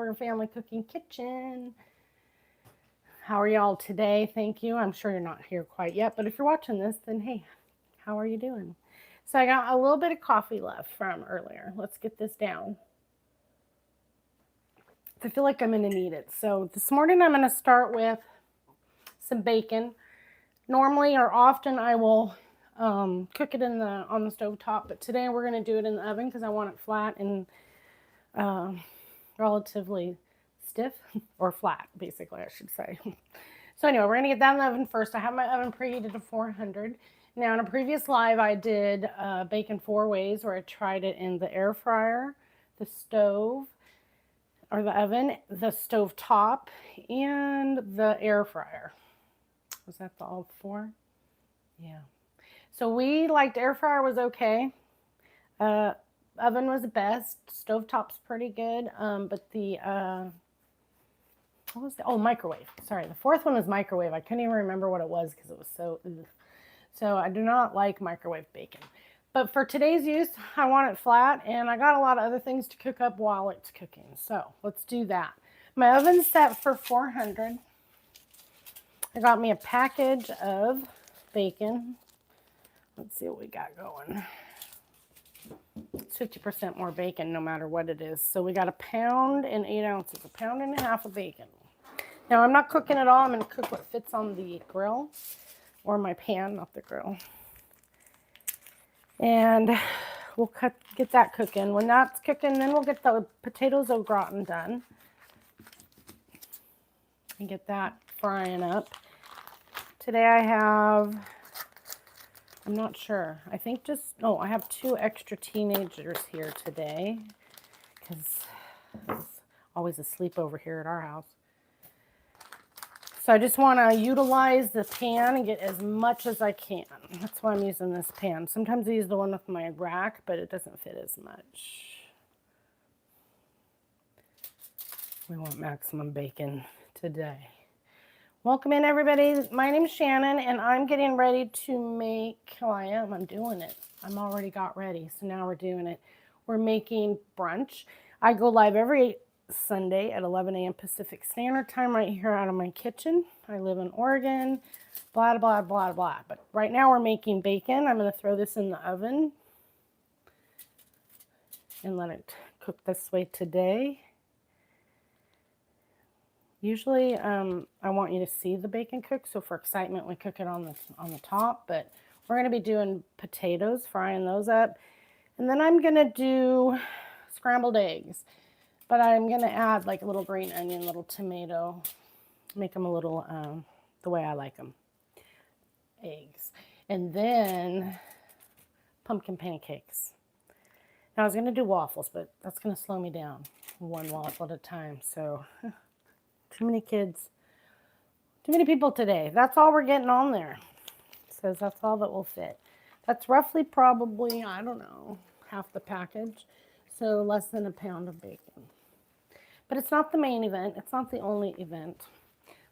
Morgan Family Cooking Kitchen. How are y'all today? Thank you. I'm sure you're not here quite yet, but if you're watching this, then hey, how are you doing? So I got a little bit of coffee left from earlier. Let's get this down. I feel like I'm going to need it. So this morning I'm going to start with some bacon. Normally or often I will cook it on the stove top, but today we're going to do it in the oven because I want it flat and relatively stiff, or flat, basically, I should say. So anyway, we're going to get that in the oven first. I have my oven preheated to 400. Now, in a previous live, I did bacon 4 ways, where I tried it in the air fryer, the stove, or the oven, the stove top, and the air fryer. Was that all 4? Yeah. So we liked air fryer was okay. Oven was the best. Stove top's pretty good. But the what was the microwave? Sorry, the 4th one was microwave. I couldn't even remember what it was because it was so. Ugh. So I do not like microwave bacon. But for today's use, I want it flat, and I got a lot of other things to cook up while it's cooking. So let's do that. My oven's set for 400. I got me a package of bacon. Let's see what we got going. It's 50% more bacon no matter what it is. So we got 1 pound and 8 ounces, 1.5 pounds of bacon. Now I'm not cooking it all. I'm going to cook what fits on the grill, or my pan, not the grill. And we'll get that cooking. When that's cooking, then we'll get the potatoes au gratin done and get that frying up. Today I have, I'm not sure, I think I have 2 extra teenagers here today because it's always a sleepover here at our house. So I just want to utilize the pan and get as much as I can. That's why I'm using this pan. Sometimes I use the one with my rack, but it doesn't fit as much. We want maximum bacon today. Welcome in, everybody. My name's Shannon, and I'm getting ready to make, I'm doing it. I'm already got ready, so now we're doing it. We're making brunch. I go live every Sunday at 11 a.m. Pacific Standard Time right here out of my kitchen. I live in Oregon, blah, blah, blah, blah. But right now we're making bacon. I'm going to throw this in the oven and let it cook this way today. Usually I want you to see the bacon cook, so for excitement we cook it on the top, but we're going to be doing potatoes, frying those up. And then I'm going to do scrambled eggs. But I'm going to add like a little green onion, little tomato, make them a little the way I like them, eggs. And then pumpkin pancakes. Now I was going to do waffles, but that's going to slow me down, 1 waffle at a time. So too many kids, too many people today. That's all we're getting on there. It says that's all that will fit. That's roughly probably, I don't know, half the package. So less than 1 pound of bacon. But it's not the main event. It's not the only event.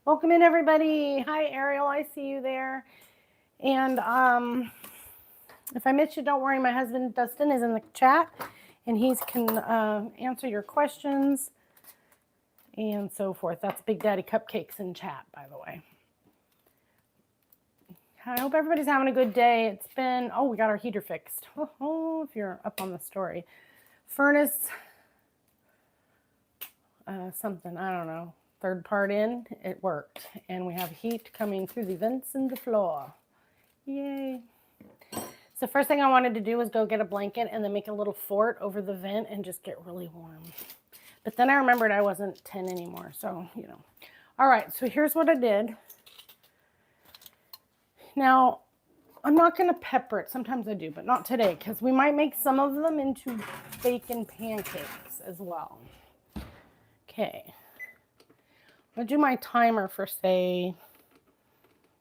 Welcome in, everybody. Hi, Ariel. I see you there. And if I miss you, don't worry. My husband, Dustin, is in the chat, and he can answer your questions and so forth. That's Big Daddy Cupcakes in chat, by the way. I hope everybody's having a good day. It's been, we got our heater fixed. Oh, if you're up on the story. Furnace, something, I don't know, 3rd part in, it worked. And we have heat coming through the vents in the floor. Yay. So first thing I wanted to do was go get a blanket and then make a little fort over the vent and just get really warm. But then I remembered I wasn't 10 anymore, so, you know. All right, so here's what I did. Now, I'm not going to pepper it. Sometimes I do, but not today, because we might make some of them into bacon pancakes as well. Okay. I'm going to do my timer for, say,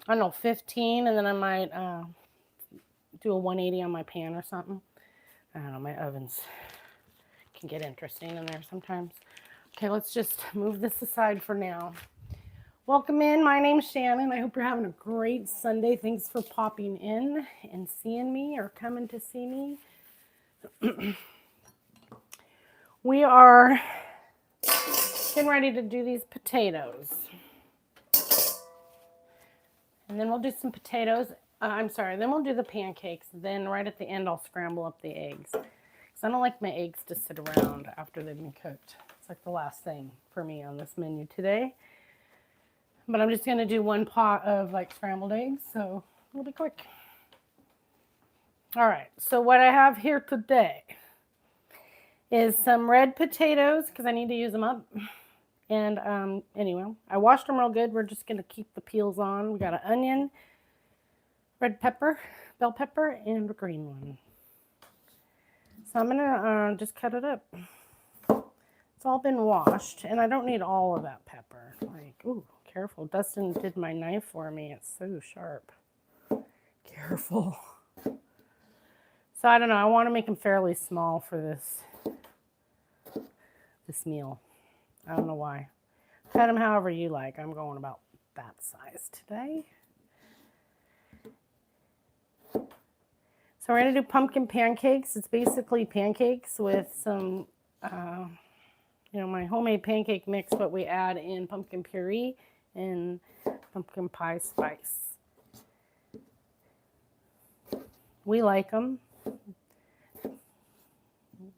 I don't know, 15, and then I might do a 180 on my pan or something. I don't know, my ovens can get interesting in there sometimes. Okay, let's just move this aside for now. Welcome in. My name's Shannon. I hope you're having a great Sunday. Thanks for popping in and seeing me or coming to see me. We are getting ready to do these potatoes. And then we'll do some potatoes. Then we'll do the pancakes. Then right at the end, I'll scramble up the eggs. Because I don't like my eggs to sit around after they've been cooked. It's like the last thing for me on this menu today. But I'm just going to do one pot of like scrambled eggs, so it'll be quick. All right, so what I have here today is some red potatoes because I need to use them up. And anyway, I washed them real good. We're just going to keep the peels on. We got an onion, red pepper, bell pepper, and a green one. So I'm going to just cut it up. It's all been washed, and I don't need all of that pepper. Like, ooh, careful. Dustin did my knife for me. It's so sharp. Careful. So I don't know. I want to make them fairly small for this meal. I don't know why. Cut them however you like. I'm going about that size today. So we're going to do pumpkin pancakes. It's basically pancakes with some, my homemade pancake mix, but we add in pumpkin puree and pumpkin pie spice. We like them.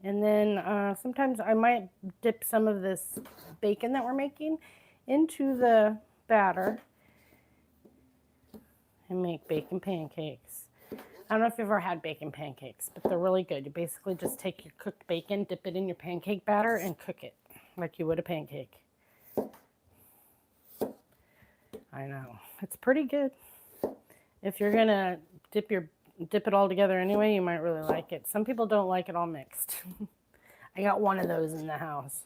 And then sometimes I might dip some of this bacon that we're making into the batter and make bacon pancakes. I don't know if you've ever had bacon pancakes, but they're really good. You basically just take your cooked bacon, dip it in your pancake batter, and cook it like you would a pancake. I know. It's pretty good. If you're going to dip it all together anyway, you might really like it. Some people don't like it all mixed. I got one of those in the house.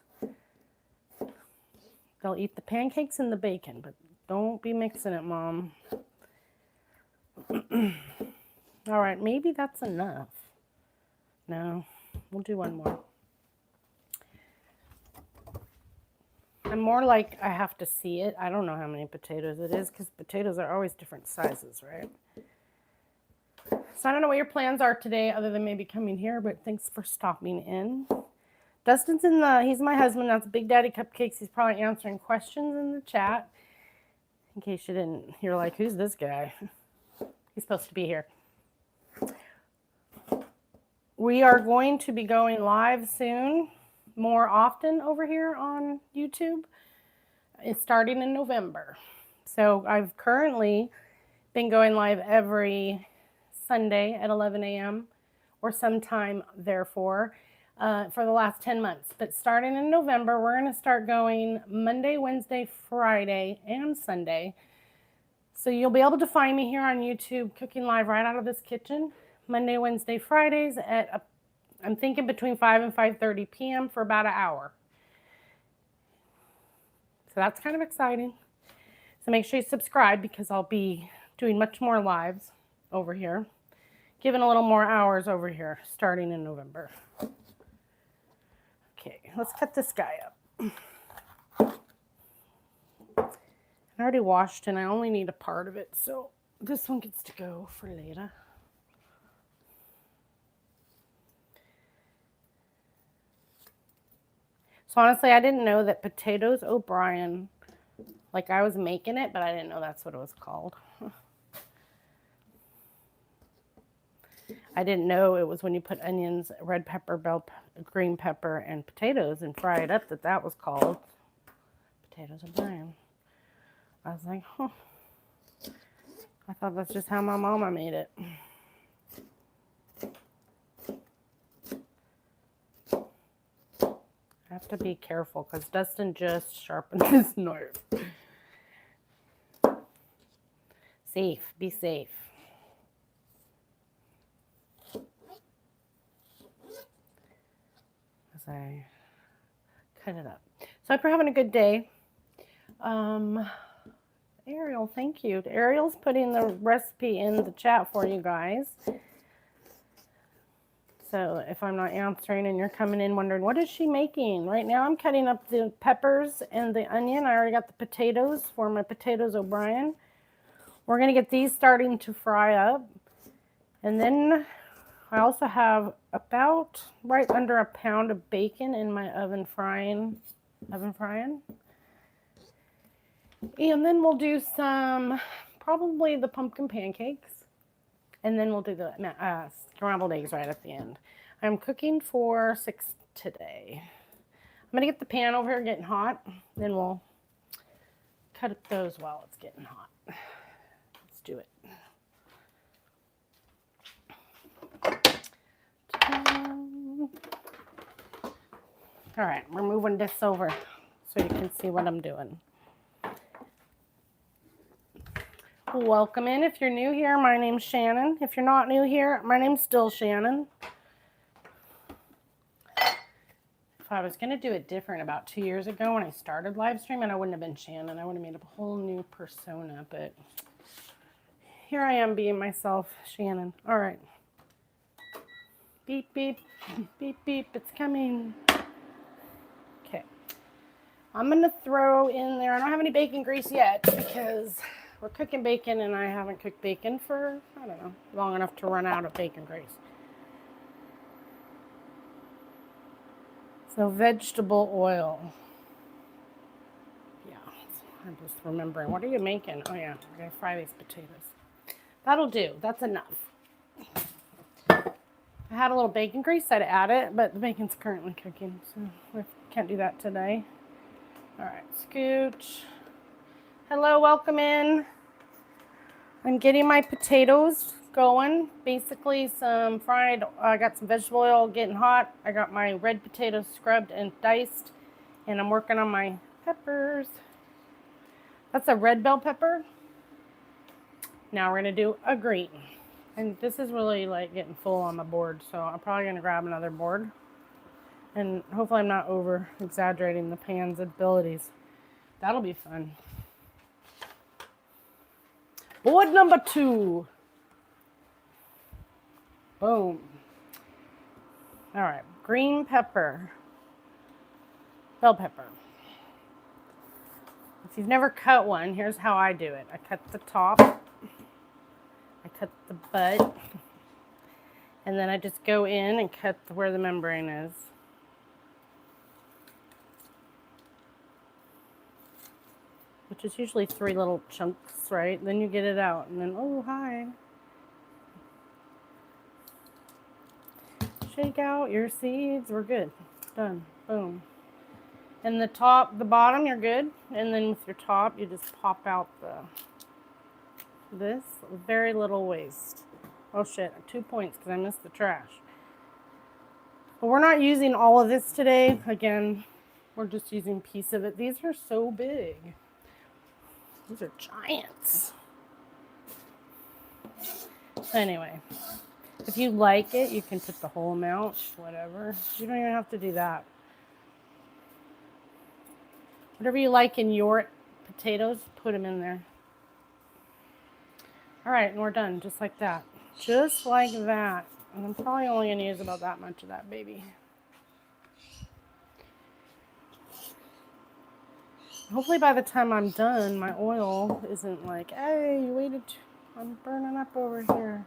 They'll eat the pancakes and the bacon, but don't be mixing it, Mom. All right, maybe that's enough. No, we'll do one more. I'm more like I have to see it. I don't know how many potatoes it is because potatoes are always different sizes, right? So I don't know what your plans are today other than maybe coming here, but thanks for stopping in. Dustin's he's my husband. That's Big Daddy Cupcakes. He's probably answering questions in the chat. In case you're like, who's this guy? He's supposed to be here. We are going to be going live soon, more often over here on YouTube. It's starting in November. So I've currently been going live every Sunday at 11 a.m. or sometime therefore for the last 10 months. But starting in November, we're going to start going Monday, Wednesday, Friday, and Sunday. So you'll be able to find me here on YouTube cooking live right out of this kitchen. Monday, Wednesday, Fridays at, I'm thinking between 5 and 5:30 p.m. for about an hour. So that's kind of exciting. So make sure you subscribe because I'll be doing much more lives over here. Giving a little more hours over here starting in November. Okay, let's cut this guy up. I already washed and I only need a part of it, so this one gets to go for later. So honestly, I didn't know that potatoes O'Brien, like I was making it, but I didn't know that's what it was called. I didn't know it was when you put onions, red pepper, green pepper, and potatoes and fry it up that was called potatoes O'Brien. I was like, huh. I thought that's just how my mama made it. I have to be careful because Dustin just sharpened his knife. Safe, be safe. As I cut it up. So I hope you're having a good day. Ariel, thank you. Ariel's putting the recipe in the chat for you guys. So if I'm not answering and you're coming in wondering, what is she making? Right now I'm cutting up the peppers and the onion. I already got the potatoes for my potatoes O'Brien. We're going to get these starting to fry up. And then I also have about right under a pound of bacon in my oven frying. oven frying. And then we'll do some, probably the pumpkin pancakes. And then we'll do the scrambled eggs right at the end. I'm cooking for 6 today. I'm going to get the pan over here getting hot. Then we'll cut those while it's getting hot. Let's do it. All right, we're moving this over so you can see what I'm doing. Welcome in. If you're new here, my name's Shannon. If you're not new here, my name's still Shannon. If I was going to do it different about 2 years ago when I started live streaming, I wouldn't have been Shannon. I would have made up a whole new persona, but here I am being myself, Shannon. All right. Beep, beep, beep, beep, it's coming. Okay. I'm going to throw in there, I don't have any bacon grease yet because we're cooking bacon and I haven't cooked bacon for, I don't know, long enough to run out of bacon grease. So vegetable oil. Yeah, I'm just remembering. What are you making? Oh yeah, we're going to fry these potatoes. That'll do. That's enough. I had a little bacon grease, I'd add it, but the bacon's currently cooking, so we can't do that today. All right, scooch. Hello, welcome in. I'm getting my potatoes going. Basically some fried, I got some vegetable oil getting hot. I got my red potatoes scrubbed and diced, and I'm working on my peppers. That's a red bell pepper. Now we're gonna do a green. And this is really like getting full on the board, so I'm probably gonna grab another board. And hopefully I'm not over exaggerating the pan's abilities. That'll be fun. Board number 2. Boom. All right, green pepper. Bell pepper. If you've never cut one, here's how I do it. I cut the top. I cut the butt. And then I just go in and cut where the membrane is. Which is usually 3 little chunks, right? Then you get it out, and then, oh, hi. Shake out your seeds. We're good. Done. Boom. And the top, the bottom, you're good. And then with your top, you just pop out this. Very little waste. Oh, shit. 2 points because I missed the trash. But we're not using all of this today. Again, we're just using a piece of it. These are so big. These are giants. Anyway, if you like it, you can put the whole amount, whatever. You don't even have to do that. Whatever you like in your potatoes, put them in there. All right, and we're done, just like that. Just like that. And I'm probably only going to use about that much of that baby. Hopefully by the time I'm done, my oil isn't like, hey, you waited, I'm burning up over here.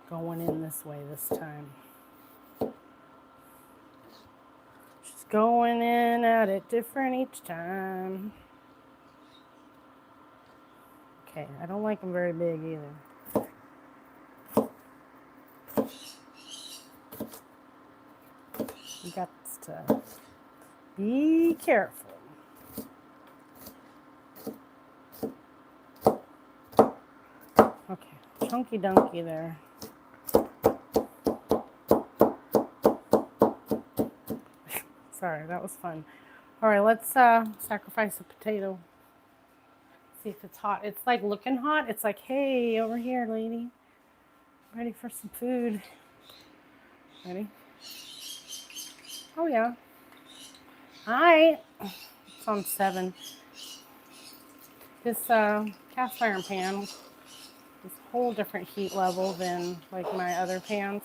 Going in this way this time. Just going in at it different each time. Okay, I don't like them very big either. You got to be careful. Okay, chunky dunky there. Sorry, that was fun. All right, let's sacrifice a potato. See if it's hot. It's like looking hot. It's like, hey, over here, lady. Ready for some food. Ready? Oh, yeah. Hi. It's on 7. This cast iron pan is a whole different heat level than like my other pans.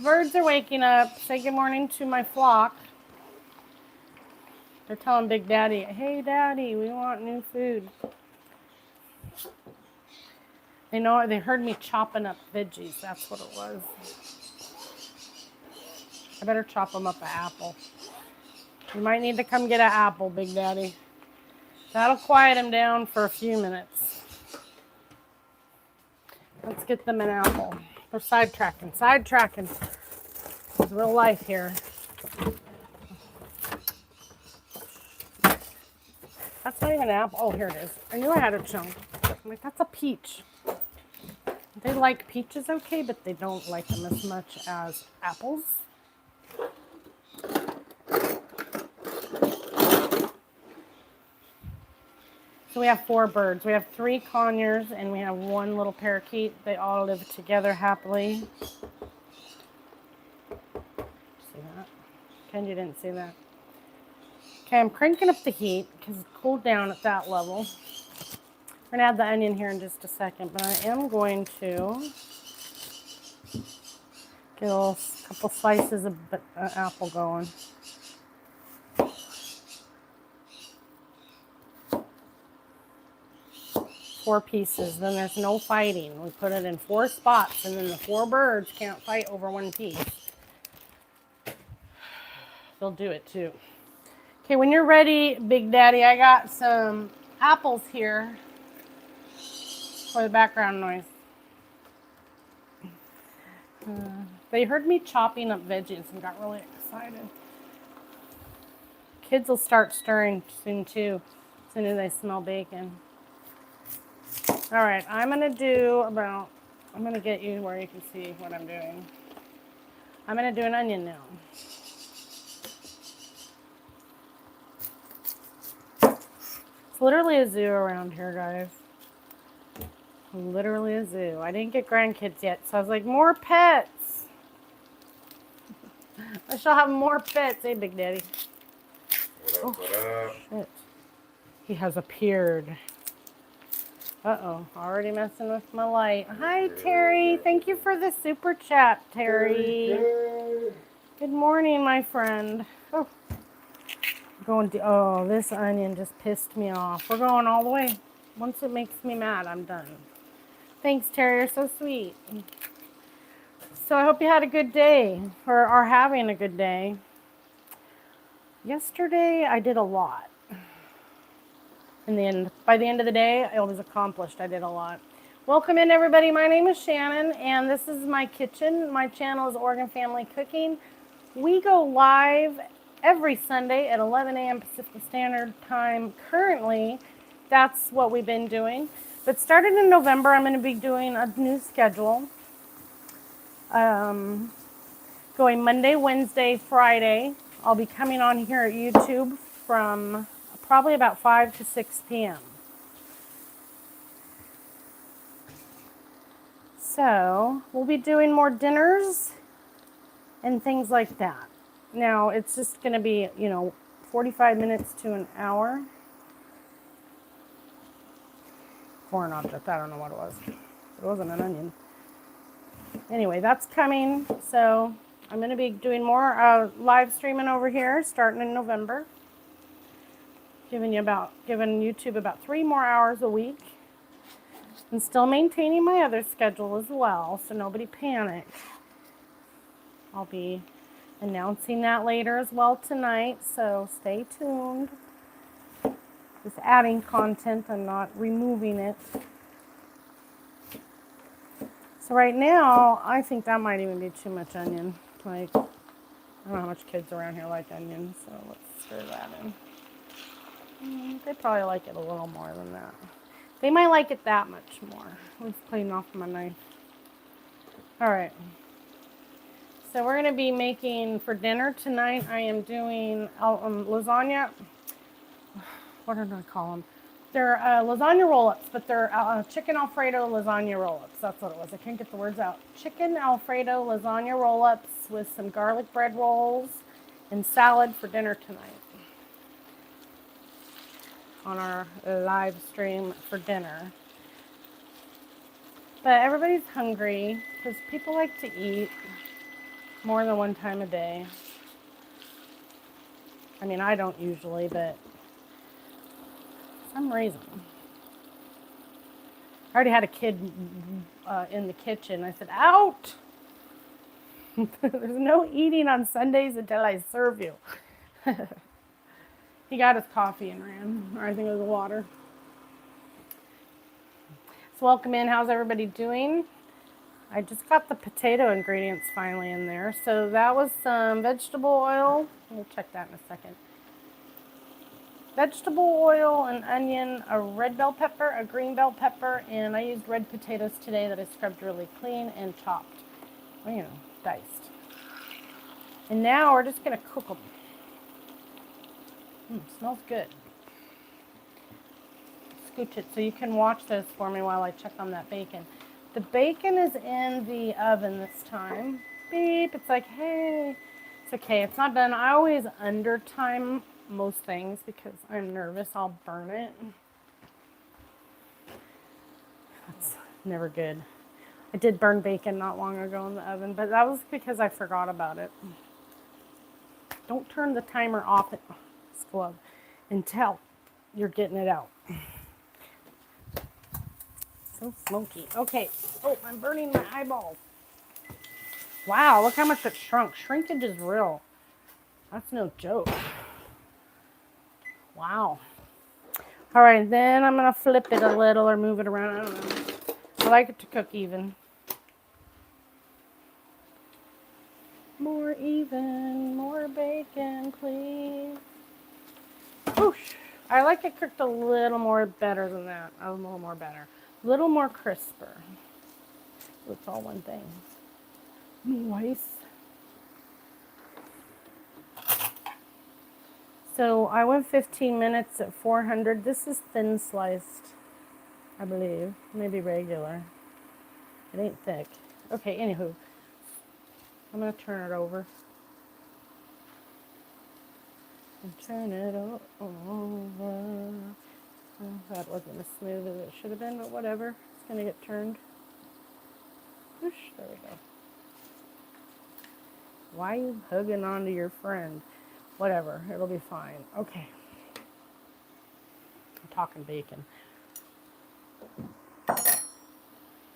Birds are waking up. Say good morning to my flock. They're telling Big Daddy, hey, Daddy, we want new food. They know, they heard me chopping up veggies. That's what it was. I better chop them up an apple. You might need to come get an apple, Big Daddy. That'll quiet him down for a few minutes. Let's get them an apple. We're sidetracking. It's real life here. That's not even an apple. Oh, here it is. I knew I had a chunk. I'm like, that's a peach. They like peaches okay, but they don't like them as much as apples. So we have 4 birds. We have 3 conures and we have 1 little parakeet. They all live together happily. See that? Ken, you didn't see that. Okay, I'm cranking up the heat because it's cooled down at that level. We're going to add the onion here in just a second, but I am going to get a couple slices of apple going. Four pieces, then there's no fighting. We put it in 4 spots, and then the 4 birds can't fight over 1 piece. They'll do it too. Okay, when you're ready, Big Daddy, I got some apples here for the background noise. They heard me chopping up veggies and got really excited. Kids will start stirring soon too, as soon as they smell bacon. All right, I'm going to get you where you can see what I'm doing. I'm going to do an onion now. It's literally a zoo around here, guys. Literally a zoo. I didn't get grandkids yet, so I was like, more pets. I shall have more pets. Hey, Big Daddy. What up? Shit. He has appeared. Uh-oh, already messing with my light. Hi, Terry. Thank you for the super chat, Terry. Good morning, my friend. Oh, this onion just pissed me off. We're going all the way. Once it makes me mad, I'm done. Thanks, Terry. You're so sweet. So I hope you had a good day, or are having a good day. Yesterday, I did a lot. By the end of the day, it was accomplished. I did a lot. Welcome in, everybody. My name is Shannon, and this is my kitchen. My channel is Oregon Family Cooking. We go live every Sunday at 11 a.m. Pacific Standard Time. Currently, that's what we've been doing. But starting in November, I'm going to be doing a new schedule. Going Monday, Wednesday, Friday. I'll be coming on here at YouTube from probably about 5 to 6 p.m. So we'll be doing more dinners and things like that. Now it's just going to be, 45 minutes to an hour. Foreign object, I don't know what it was. It wasn't an onion. Anyway, that's coming. So I'm going to be doing more live streaming over here starting in November. Giving YouTube about 3 more hours a week. And still maintaining my other schedule as well, so nobody panic. I'll be announcing that later as well tonight, so stay tuned. Just adding content, I'm not removing it. So right now, I think that might even be too much onion. Like, I don't know how much kids around here like onions, so let's stir that in. They probably like it a little more than that. They might like it that much more. I'm just cleaning off my knife. All right. So we're going to be making for dinner tonight. I am doing lasagna. What did I call them? They're lasagna roll-ups, but they're chicken Alfredo lasagna roll-ups. That's what it was. I can't get the words out. Chicken Alfredo lasagna roll-ups with some garlic bread rolls and salad for dinner tonight. On our live stream for dinner. But everybody's hungry because people like to eat more than 1 time a day. I mean, I don't usually, but for some reason. I already had a kid in the kitchen. I said, out! There's no eating on Sundays until I serve you. He got his coffee and ran, or I think it was water. So welcome in. How's everybody doing? I just got the potato ingredients finally in there. So that was some vegetable oil. We'll check that in a second. Vegetable oil, an onion, a red bell pepper, a green bell pepper, and I used red potatoes today that I scrubbed really clean and chopped. Well, you know, diced. And now we're just going to cook them. Smells good. Scooch it so you can watch this for me while I check on that bacon. The bacon is in the oven this time. Beep, it's like, hey. It's okay, it's not done. I always under time most things because I'm nervous I'll burn it. That's never good. I did burn bacon not long ago in the oven, but that was because I forgot about it. Don't turn the timer off at this glove until you're getting it out. So smoky. Okay. Oh, I'm burning my eyeballs. Wow, look how much it shrunk. Shrinkage is real. That's no joke. Wow. All right, then I'm going to flip it a little or move it around. I don't know. I like it to cook even. More even, more bacon, please. Whoosh. I like it cooked a little more better than that. A little more better. A little more crisper. It's all one thing. Nice. So I went 15 minutes at 400. This is thin sliced, I believe. Maybe regular. It ain't thick. Okay, anywho. I'm going to turn it over. And turn it over. Oh, that wasn't as smooth as it should have been, but whatever. It's going to get turned. Whoosh, there we go. Why are you hugging onto your friend? Whatever, it'll be fine. Okay. I'm talking bacon.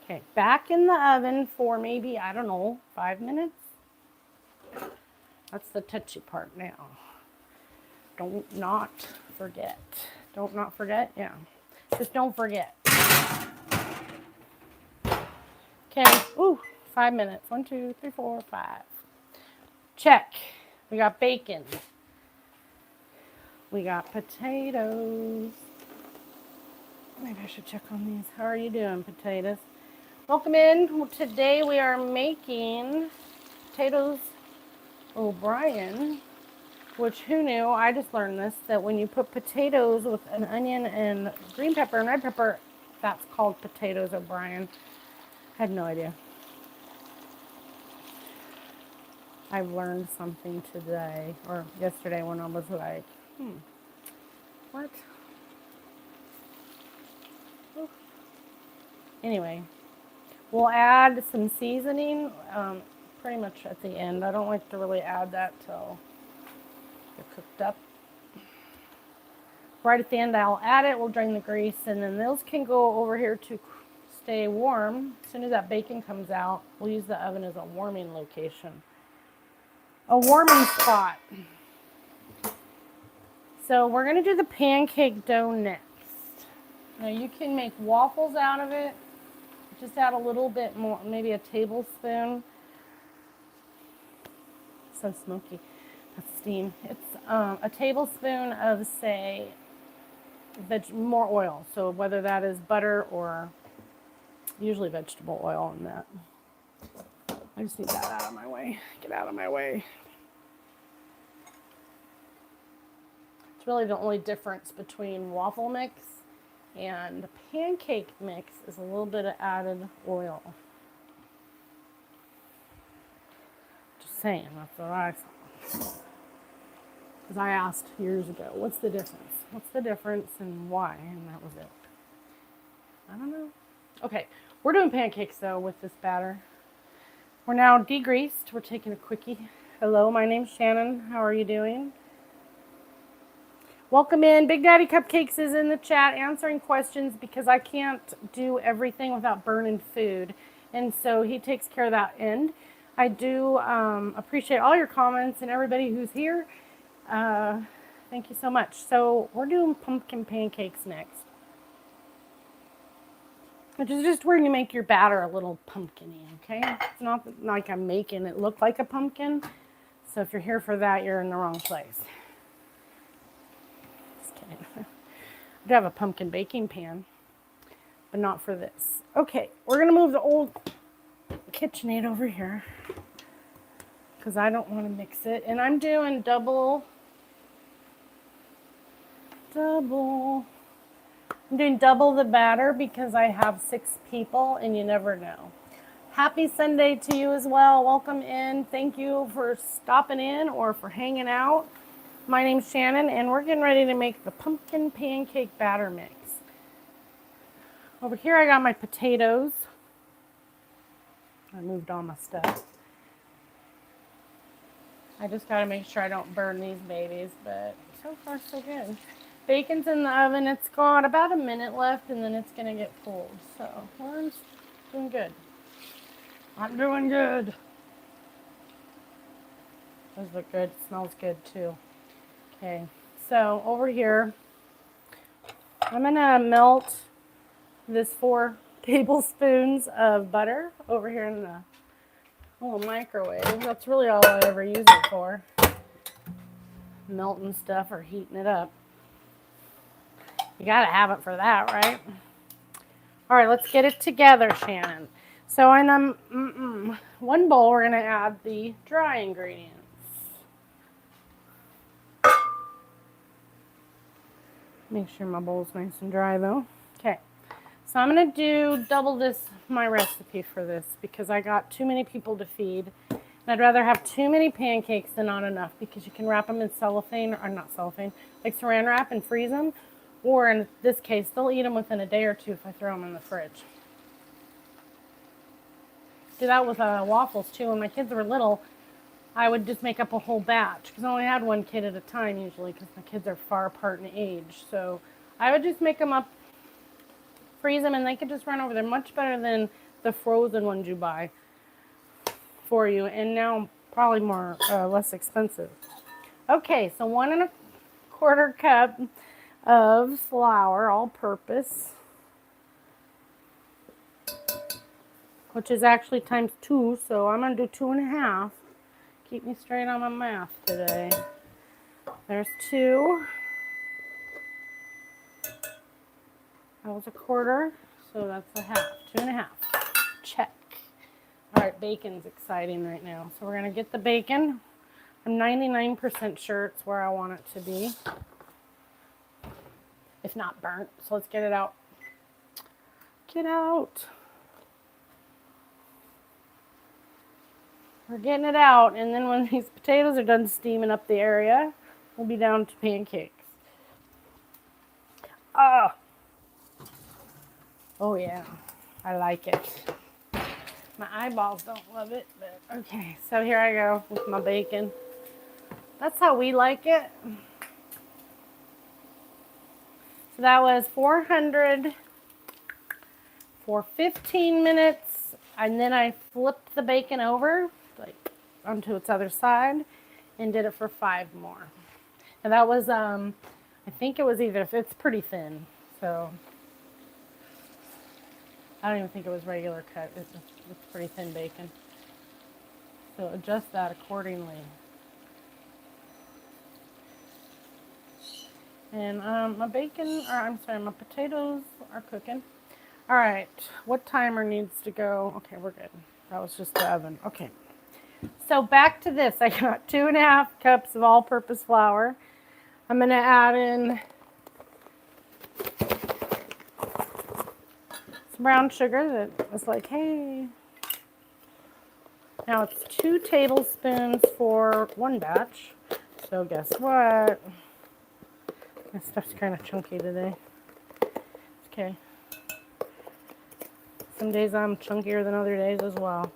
Okay, back in the oven for maybe, I don't know, 5 minutes. That's the touchy part now. Don't not forget. Don't not forget? Yeah. Just don't forget. Okay. Ooh, 5 minutes. 1, 2, 3, 4, 5. Check. We got bacon. We got potatoes. Maybe I should check on these. How are you doing, potatoes? Welcome in. Today we are making potatoes O'Brien, which who knew? I just learned this, that when you put potatoes with an onion and green pepper and red pepper, that's called potatoes O'Brien. I had no idea. I've learned something today, or yesterday when I was like, what? Oof. Anyway, we'll add some seasoning pretty much at the end. I don't like to really add that till they're cooked up. Right at the end, I'll add it. We'll drain the grease, and then those can go over here to stay warm. As soon as that bacon comes out, we'll use the oven as a warming location. A warming spot. So we're going to do the pancake dough next. Now you can make waffles out of it. Just add a little bit more, maybe a tablespoon. So smoky. That's steam. It's a tablespoon of, say, more oil. So whether that is butter or usually vegetable oil in that. I just need that out of my way. Get out of my way. It's really the only difference between waffle mix and pancake mix is a little bit of added oil. Just saying, that's what I thought. Because I asked years ago, what's the difference? What's the difference and why? And that was it. I don't know. Okay, we're doing pancakes though with this batter. We're now degreased. We're taking a quickie. Hello, my name's Shannon. How are you doing? Welcome in. Big Daddy Cupcakes is in the chat answering questions because I can't do everything without burning food. And so he takes care of that end. I do appreciate all your comments and everybody who's here. Thank you so much. So we're doing pumpkin pancakes next, which is just where you make your batter a little pumpkin-y, okay? It's not like I'm making it look like a pumpkin. So if you're here for that, you're in the wrong place. Just kidding. I do have a pumpkin baking pan, but not for this. Okay, we're gonna move the old KitchenAid over here because I don't want to mix it. And I'm doing double. I'm doing double the batter because I have 6 people and you never know. Happy Sunday to you as well. Welcome in. Thank you for stopping in or for hanging out. My name's Shannon and we're getting ready to make the pumpkin pancake batter mix. Over here I got my potatoes. I moved all my stuff. I just got to make sure I don't burn these babies, but so far so good. Bacon's in the oven. It's got about a minute left and then it's going to get cold. So we're doing good. I'm doing good. Those look good. It smells good too. Okay, so over here, I'm going to melt this 4 tablespoons of butter over here in the little microwave. That's really all I ever use it for. Melting stuff or heating it up. You gotta have it for that, right? All right, let's get it together, Shannon. So in one bowl, we're gonna add the dry ingredients. Make sure my bowl's nice and dry though. Okay, so I'm gonna do double my recipe for this because I got too many people to feed. And I'd rather have too many pancakes than not enough because you can wrap them in cellophane, or not cellophane, like saran wrap and freeze them. Or in this case, they'll eat them within a day or 2 if I throw them in the fridge. Do that with waffles too. When my kids were little, I would just make up a whole batch because I only had 1 kid at a time usually because my kids are far apart in age. So I would just make them up, freeze them, and they could just run over. They're much better than the frozen ones you buy for you, and now probably less expensive. Okay, so 1 1/4 cup of flour, all-purpose, which is actually times 2, so I'm going to do 2 1/2. Keep me straight on my math today. There's 2. That was 1/4, so that's 1/2. 2 1/2. Check. All right, bacon's exciting right now. So we're going to get the bacon. I'm 99% sure it's where I want it to be, if not burnt. So let's get it out. Get out. We're getting it out, and then when these potatoes are done steaming up the area, we'll be down to pancakes. Oh yeah, I like it. My eyeballs don't love it, but okay. So here I go with my bacon. That's how we like it. So that was 400 for 15 minutes, and then I flipped the bacon over like onto its other side and did it for 5 more. And that was, I think it was it's pretty thin, so I don't even think it was regular cut. It's pretty thin bacon. So adjust that accordingly. And my potatoes are cooking. All right, what timer needs to go? Okay, we're good. That was just the oven. Okay. So back to this. I got 2 1/2 cups of all-purpose flour. I'm going to add in some brown sugar that was like, hey. Now it's 2 tablespoons for 1 batch. So guess what? My stuff's kind of chunky today. Okay. Some days I'm chunkier than other days as well.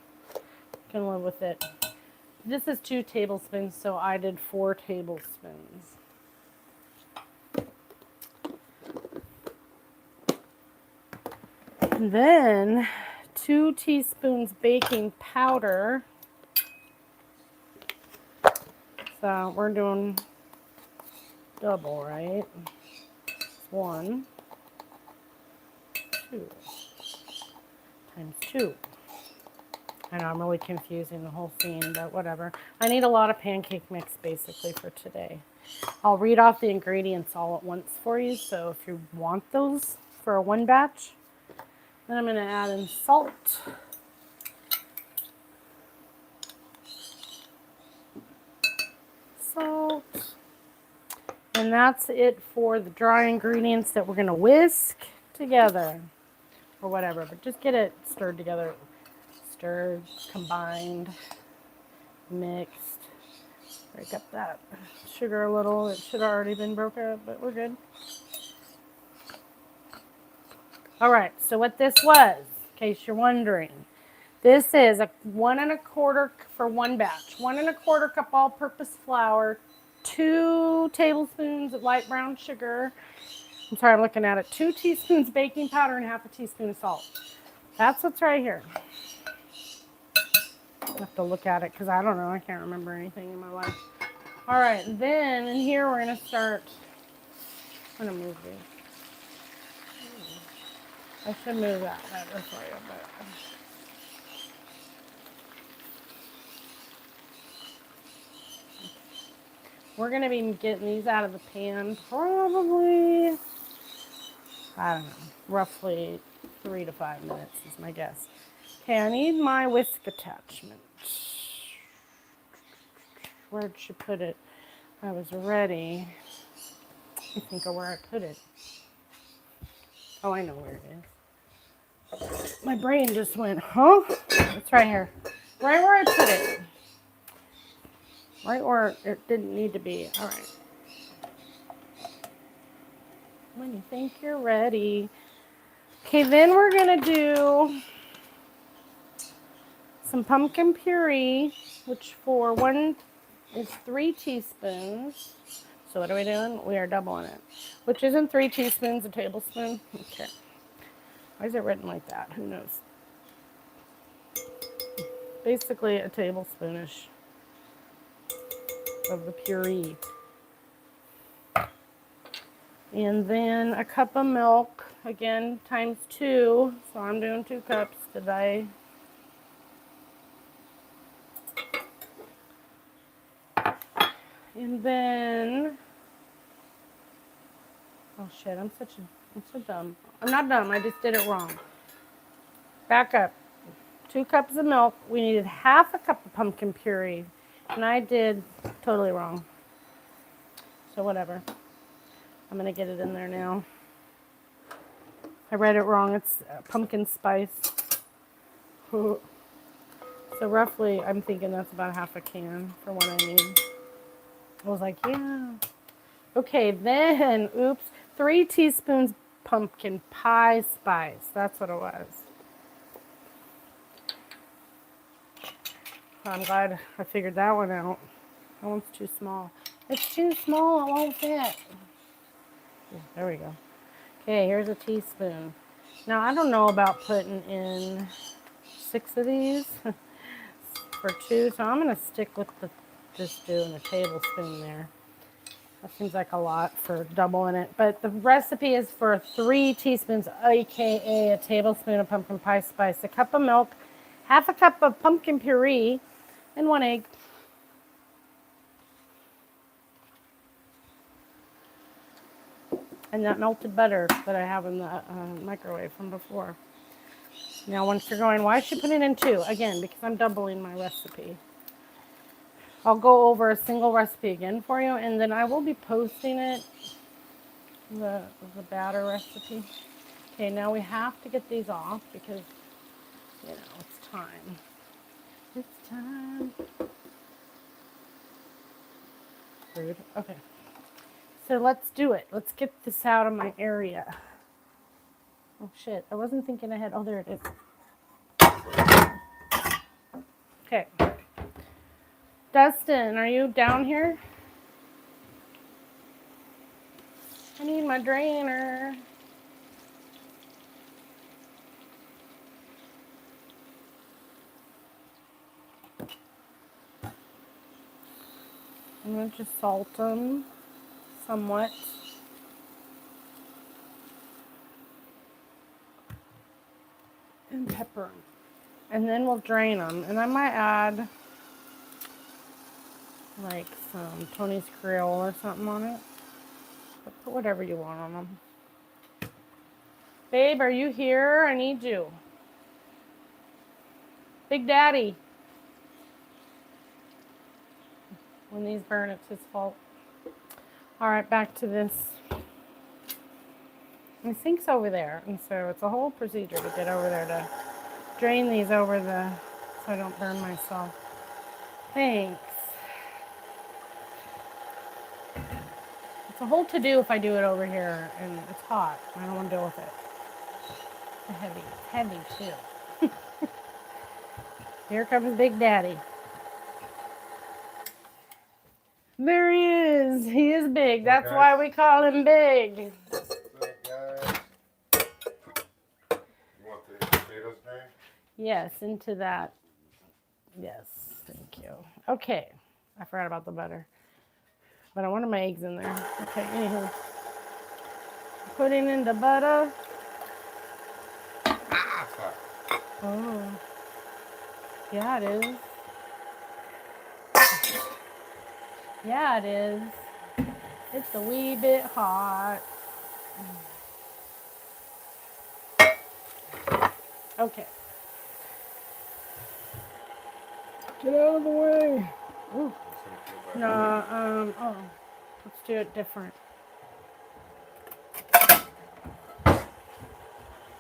Can live with it. This is 2 tablespoons, so I did 4 tablespoons. And then 2 teaspoons baking powder. So we're doing double, right? 1, 2 times 2. I know I'm really confusing the whole scene, but whatever. I need a lot of pancake mix basically for today. I'll read off the ingredients all at once for you, so if you want those for a one batch, then I'm going to add in salt, and that's it for the dry ingredients that we're going to whisk together or whatever, but just get it stirred together, stirred, combined, mixed. Break up that sugar a little. It should have already been broken up, but we're good. All right, so what this was, in case you're wondering, this is a 1 1/4 for one batch. 1 1/4 cup all-purpose flour, 2 tablespoons of light brown sugar. I'm sorry, I'm looking at it. 2 teaspoons baking powder and half a teaspoon of salt. That's what's right here. I have to look at it because I don't know. I can't remember anything in my life. All right, then in here we're going to start. I'm going to move these. I should move that better for you, but. We're going to be getting these out of the pan probably, I don't know, roughly 3 to 5 minutes is my guess. Okay, I need my whisk attachment. Where'd she put it? I was ready. I think of where I put it. Oh, I know where it is. My brain just went, huh? It's right here. Right where I put it. Right where it didn't need to be. All right. When you think you're ready. Okay, then we're going to do some pumpkin puree, which for one is 3 teaspoons. So what are we doing? We are doubling it, which isn't 3 teaspoons, a tablespoon. Okay. Why is it written like that? Who knows? Basically a tablespoonish of the puree. And then a cup of milk, again, times 2. So I'm doing 2 cups. Did I? And then, oh shit, I'm so dumb. I'm not dumb, I just did it wrong. Back up. 2 cups of milk. We needed half a cup of pumpkin puree. And I did totally wrong. So whatever. I'm going to get it in there now. I read it wrong. It's pumpkin spice. So roughly, I'm thinking that's about half a can for what I need. I was like, yeah. Okay, then, oops, 3 teaspoons pumpkin pie spice. That's what it was. I'm glad I figured that one out. That one's too small. It's too small, it won't fit. There we go. Okay, here's a teaspoon. Now, I don't know about putting in 6 of these for 2, so I'm going to stick with just doing a tablespoon there. That seems like a lot for doubling it. But the recipe is for 3 teaspoons, aka a tablespoon of pumpkin pie spice, a cup of milk, half a cup of pumpkin puree, and 1 egg. And that melted butter that I have in the microwave from before. Now, once you're going, why is she putting in 2? Again, because I'm doubling my recipe. I'll go over a single recipe again for you, and then I will be posting it, the batter recipe. Okay, now we have to get these off because, you know, it's time. It's time. Rude. Okay. So let's do it. Let's get this out of my area. Oh shit, I wasn't thinking ahead. Oh, there it is. Okay. Dustin, are you down here? I need my drainer. I'm going to just salt them somewhat. And pepper them. And then we'll drain them. And I might add like some Tony's Creole or something on it. But put whatever you want on them. Babe, are you here? I need you. Big Daddy. When these burn, it's his fault. All right, back to this. My sink's over there, and so it's a whole procedure to get over there to drain these over the, so I don't burn myself. Thanks. It's a whole to-do if I do it over here, and it's hot. I don't want to deal with it. It's heavy. It's heavy, too. Here comes Big Daddy. There he is. He is big. That's why we call him Big. What's up, guys? You want the potatoes drained? Yes, into that. Yes, thank you. Okay, I forgot about the butter. But I wanted my eggs in there. Okay, anywho. Putting in the butter. Ah, fuck. Oh. Yeah, it is. Yeah, it is. It's a wee bit hot. Okay. Get out of the way. Ooh. No, oh. Let's do it different.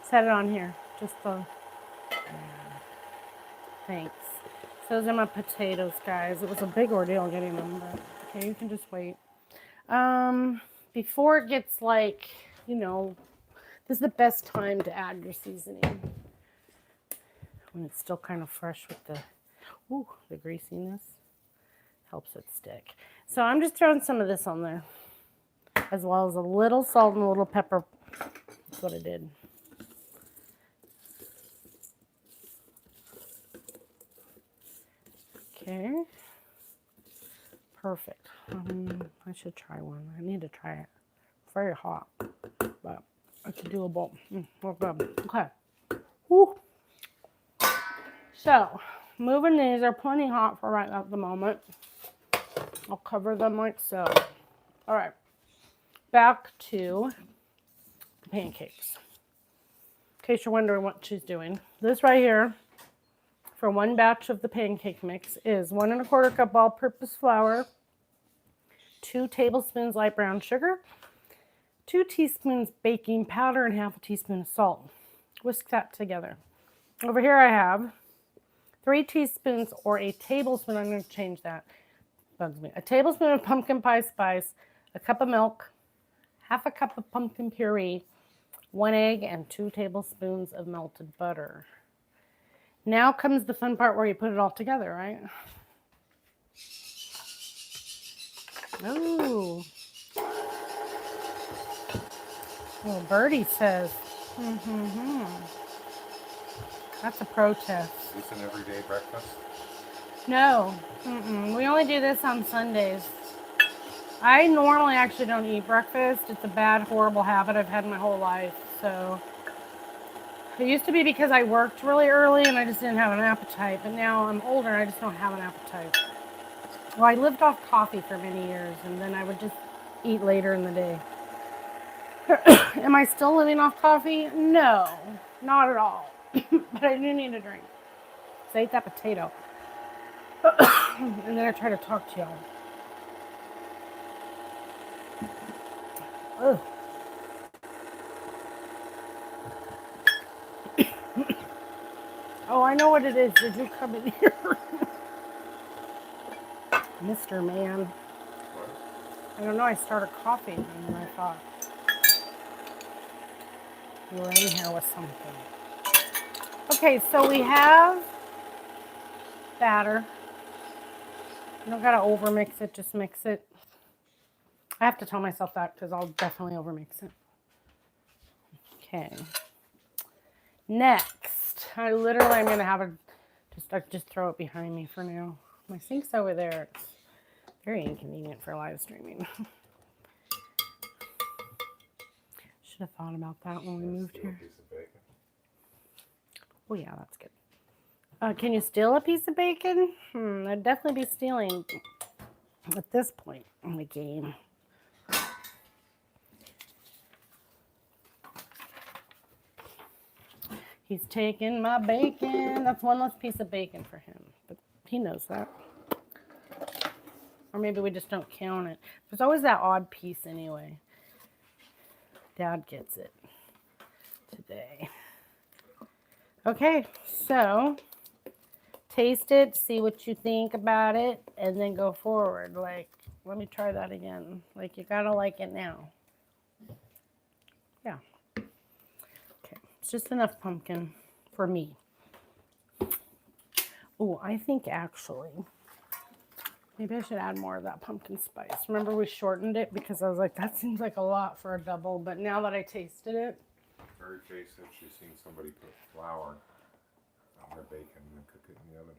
Set it on here. Just the... Thanks. So those are my potatoes, guys. It was a big ordeal getting them, but okay, you can just wait. Before it gets like, you know, this is the best time to add your seasoning. When it's still kind of fresh with the greasiness. Helps it stick. So I'm just throwing some of this on there. As well as a little salt and a little pepper. That's what I did. Okay. Perfect. I should try one. I need to try it. It's very hot, but it's doable. We're good. Okay. Woo. So, moving these are plenty hot for right at the moment. I'll cover them like so. All right. Back to the pancakes. In case you're wondering what she's doing. This right here, for one batch of the pancake mix, is 1 1/4 cup all-purpose flour, 2 tablespoons light brown sugar, 2 teaspoons baking powder, and 1/2 teaspoon of salt. Whisk that together. Over here I have 3 teaspoons or a tablespoon. I'm going to change that. Bugs me. A tablespoon of pumpkin pie spice, a cup of milk, 1/2 cup of pumpkin puree, 1 egg, and 2 tablespoons of melted butter. Now comes the fun part where you put it all together, right? Ooh. Well, Birdie says, That's a protest. Is this an everyday breakfast? No. We only do this on Sundays. I normally actually don't eat breakfast. It's a bad, horrible habit I've had my whole life. So it used to be because I worked really early and I just didn't have an appetite. But now I'm older and I just don't have an appetite. Well, I lived off coffee for many years and then I would just eat later in the day. Am I still living off coffee? No, not at all. But I do need a drink. So I ate that potato. And then I try to talk to y'all. Ugh. Oh, I know what it is. Did you come in here? Mr. Man. What? I don't know. I started coughing and I thought you were in here with something. Okay, so we have batter. You don't gotta overmix it, just mix it. I have to tell myself that because I'll definitely overmix it. Okay. Next, I'm gonna have just throw it behind me for now. My sink's over there. Very inconvenient for live streaming. Should have thought about that when we moved here. Piece of bacon. Oh yeah, that's good. Can you steal a piece of bacon? I'd definitely be stealing at this point in the game. He's taking my bacon. That's one less piece of bacon for him, but he knows that. Or maybe we just don't count it. There's always that odd piece anyway. Dad gets it today. Okay, so taste it, see what you think about it, and then go forward. Like, let me try that again. Like, you gotta like it now. Yeah. Okay, it's just enough pumpkin for me. Oh, I think actually, maybe I should add more of that pumpkin spice. Remember we shortened it because I was like, that seems like a lot for a double, but now that I tasted it. Mary Kay said she's seen somebody put flour on their bacon and cook it in the oven.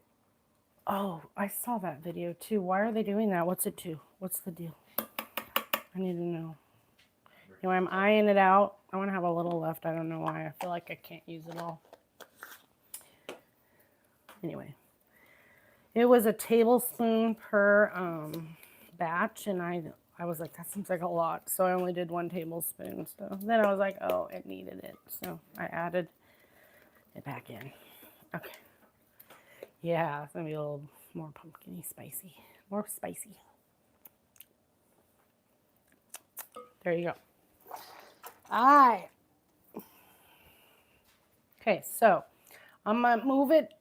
Oh, I saw that video too. Why are they doing that? What's it to? What's the deal? I need to know. Anyway, I'm eyeing it out. I want to have a little left. I don't know why. I feel like I can't use it all. Anyway, it was a tablespoon per batch, and I was like, that seems like a lot. So I only did 1 tablespoon. So then I was like, oh, it needed it. So I added it back in. Okay. Yeah, it's going to be a little more pumpkin-y, spicy. More spicy. There you go. Okay, so I'm going to move it.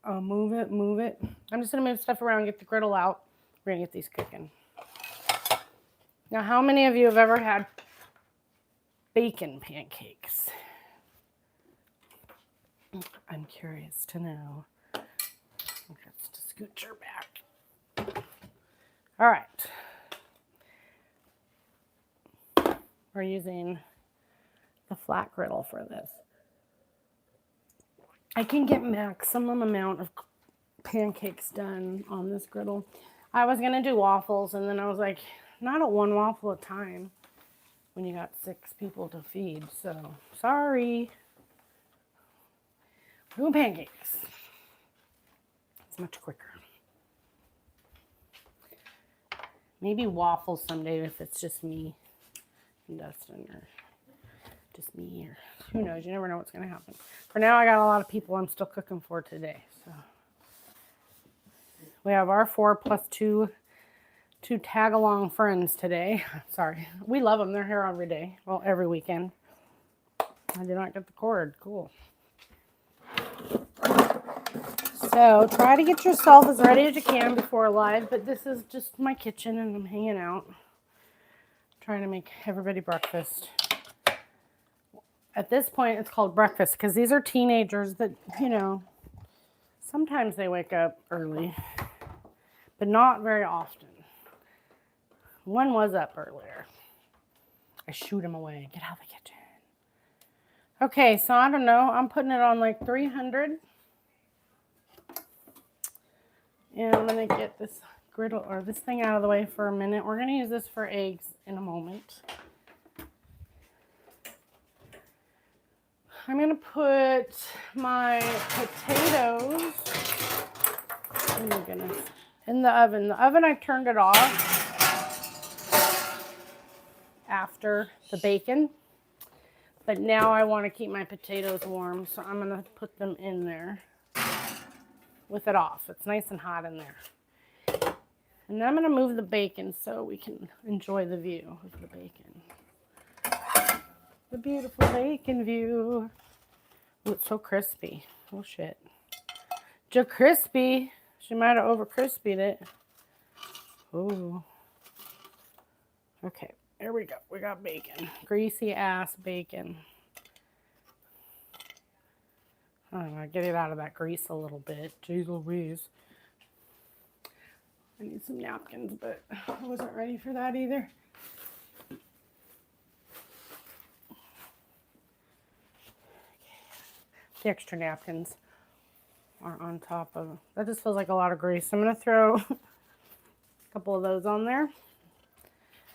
Move it. I'm just going to move stuff around, get the griddle out. We're going to get these cooking. Now, how many of you have ever had bacon pancakes? I'm curious to know. Okay, let's just scooch her back. All right. We're using the flat griddle for this. I can get maximum amount of pancakes done on this griddle. I was going to do waffles, and then I was like, not at 1 waffle at a time when you got 6 people to feed. So, sorry. We're doing pancakes. It's much quicker. Maybe waffles someday if it's just me and Dustin, or just me, or who knows. You never know what's going to happen. For now, I got a lot of people I'm still cooking for today. So we have our 4 plus 2 tag-along friends today. Sorry. We love them. They're here every day. Well, every weekend. I did not get the cord. Cool. So try to get yourself as ready as you can before live, but this is just my kitchen and I'm hanging out. Trying to make everybody breakfast. At this point, it's called breakfast because these are teenagers that, you know, sometimes they wake up early, but not very often. One was up earlier. I shooed him away. Get out of the kitchen. Okay, so I don't know. I'm putting it on like 300. And I'm going to get this griddle or this thing out of the way for a minute. We're going to use this for eggs in a moment. I'm going to put my potatoes, oh my goodness, in the oven. The oven, I turned it off after the bacon. But now I want to keep my potatoes warm, so I'm going to put them in there with it off. It's nice and hot in there. And then I'm going to move the bacon so we can enjoy the view of the bacon. The beautiful bacon view. Oh, it's so crispy. Oh, shit. Crispy. She might have over crispied it. Oh. Okay, there we go. We got bacon. Greasy ass bacon. I'm going to get it out of that grease a little bit. Jeez Louise. I need some napkins, but I wasn't ready for that either. The extra napkins are on top of, that just feels like a lot of grease. I'm going to throw A couple of those on there.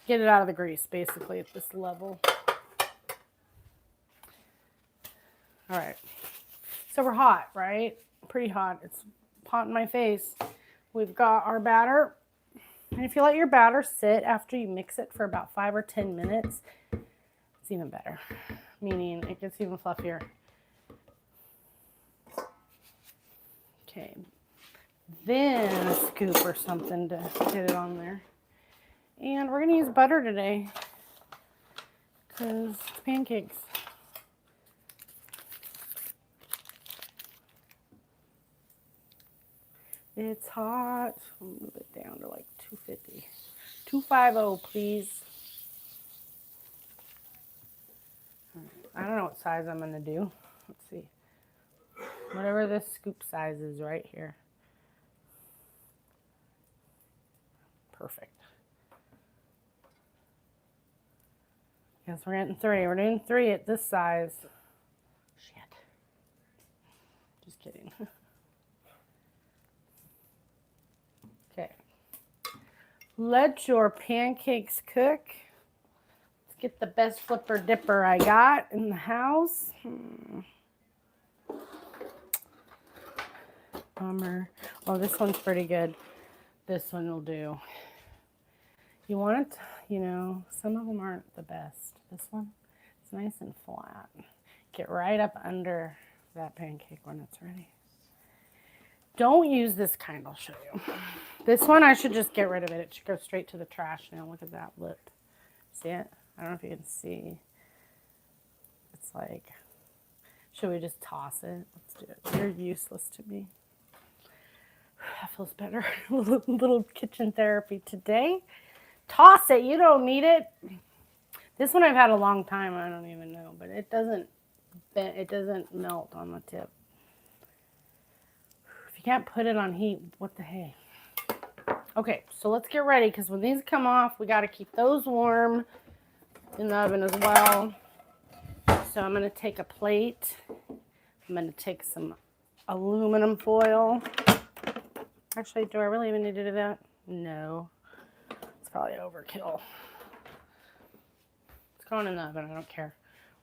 Get it out of the grease, basically, at this level. All right. So we're hot, right? Pretty hot. It's hot in my face. We've got our batter. And if you let your batter sit after you mix it for about 5 or 10 minutes, it's even better. Meaning it gets even fluffier. Okay. Then a scoop or something to get it on there. And we're going to use butter today because it's pancakes. It's hot. I'll move it down to like 250. 250, please. I don't know what size I'm going to do. Let's see. Whatever this scoop size is right here. Perfect. Yes, we're getting 3. We're doing 3 at this size. Shit. Just kidding. Okay. Let your pancakes cook. Let's get the best flipper dipper I got in the house. Bummer. Oh, this one's pretty good. This one will do. You want it, you know, some of them aren't the best. This one, it's nice and flat. Get right up under that pancake when it's ready. Don't use this kind, I'll show you. This one, I should just get rid of it. It should go straight to the trash now. Look at that lip. See it? I don't know if you can see. It's like, should we just toss it? Let's do it. You're useless to me. That feels better. Little kitchen therapy today. Toss it. You don't need it. This one I've had a long time. I don't even know, but it doesn't melt on the tip. If you can't put it on heat, what the hey? Okay, so let's get ready because when these come off, we got to keep those warm in the oven as well. So I'm going to take a plate. I'm going to take some aluminum foil. Actually, do I really even need to do that? No. It's probably overkill. It's going in the oven. I don't care.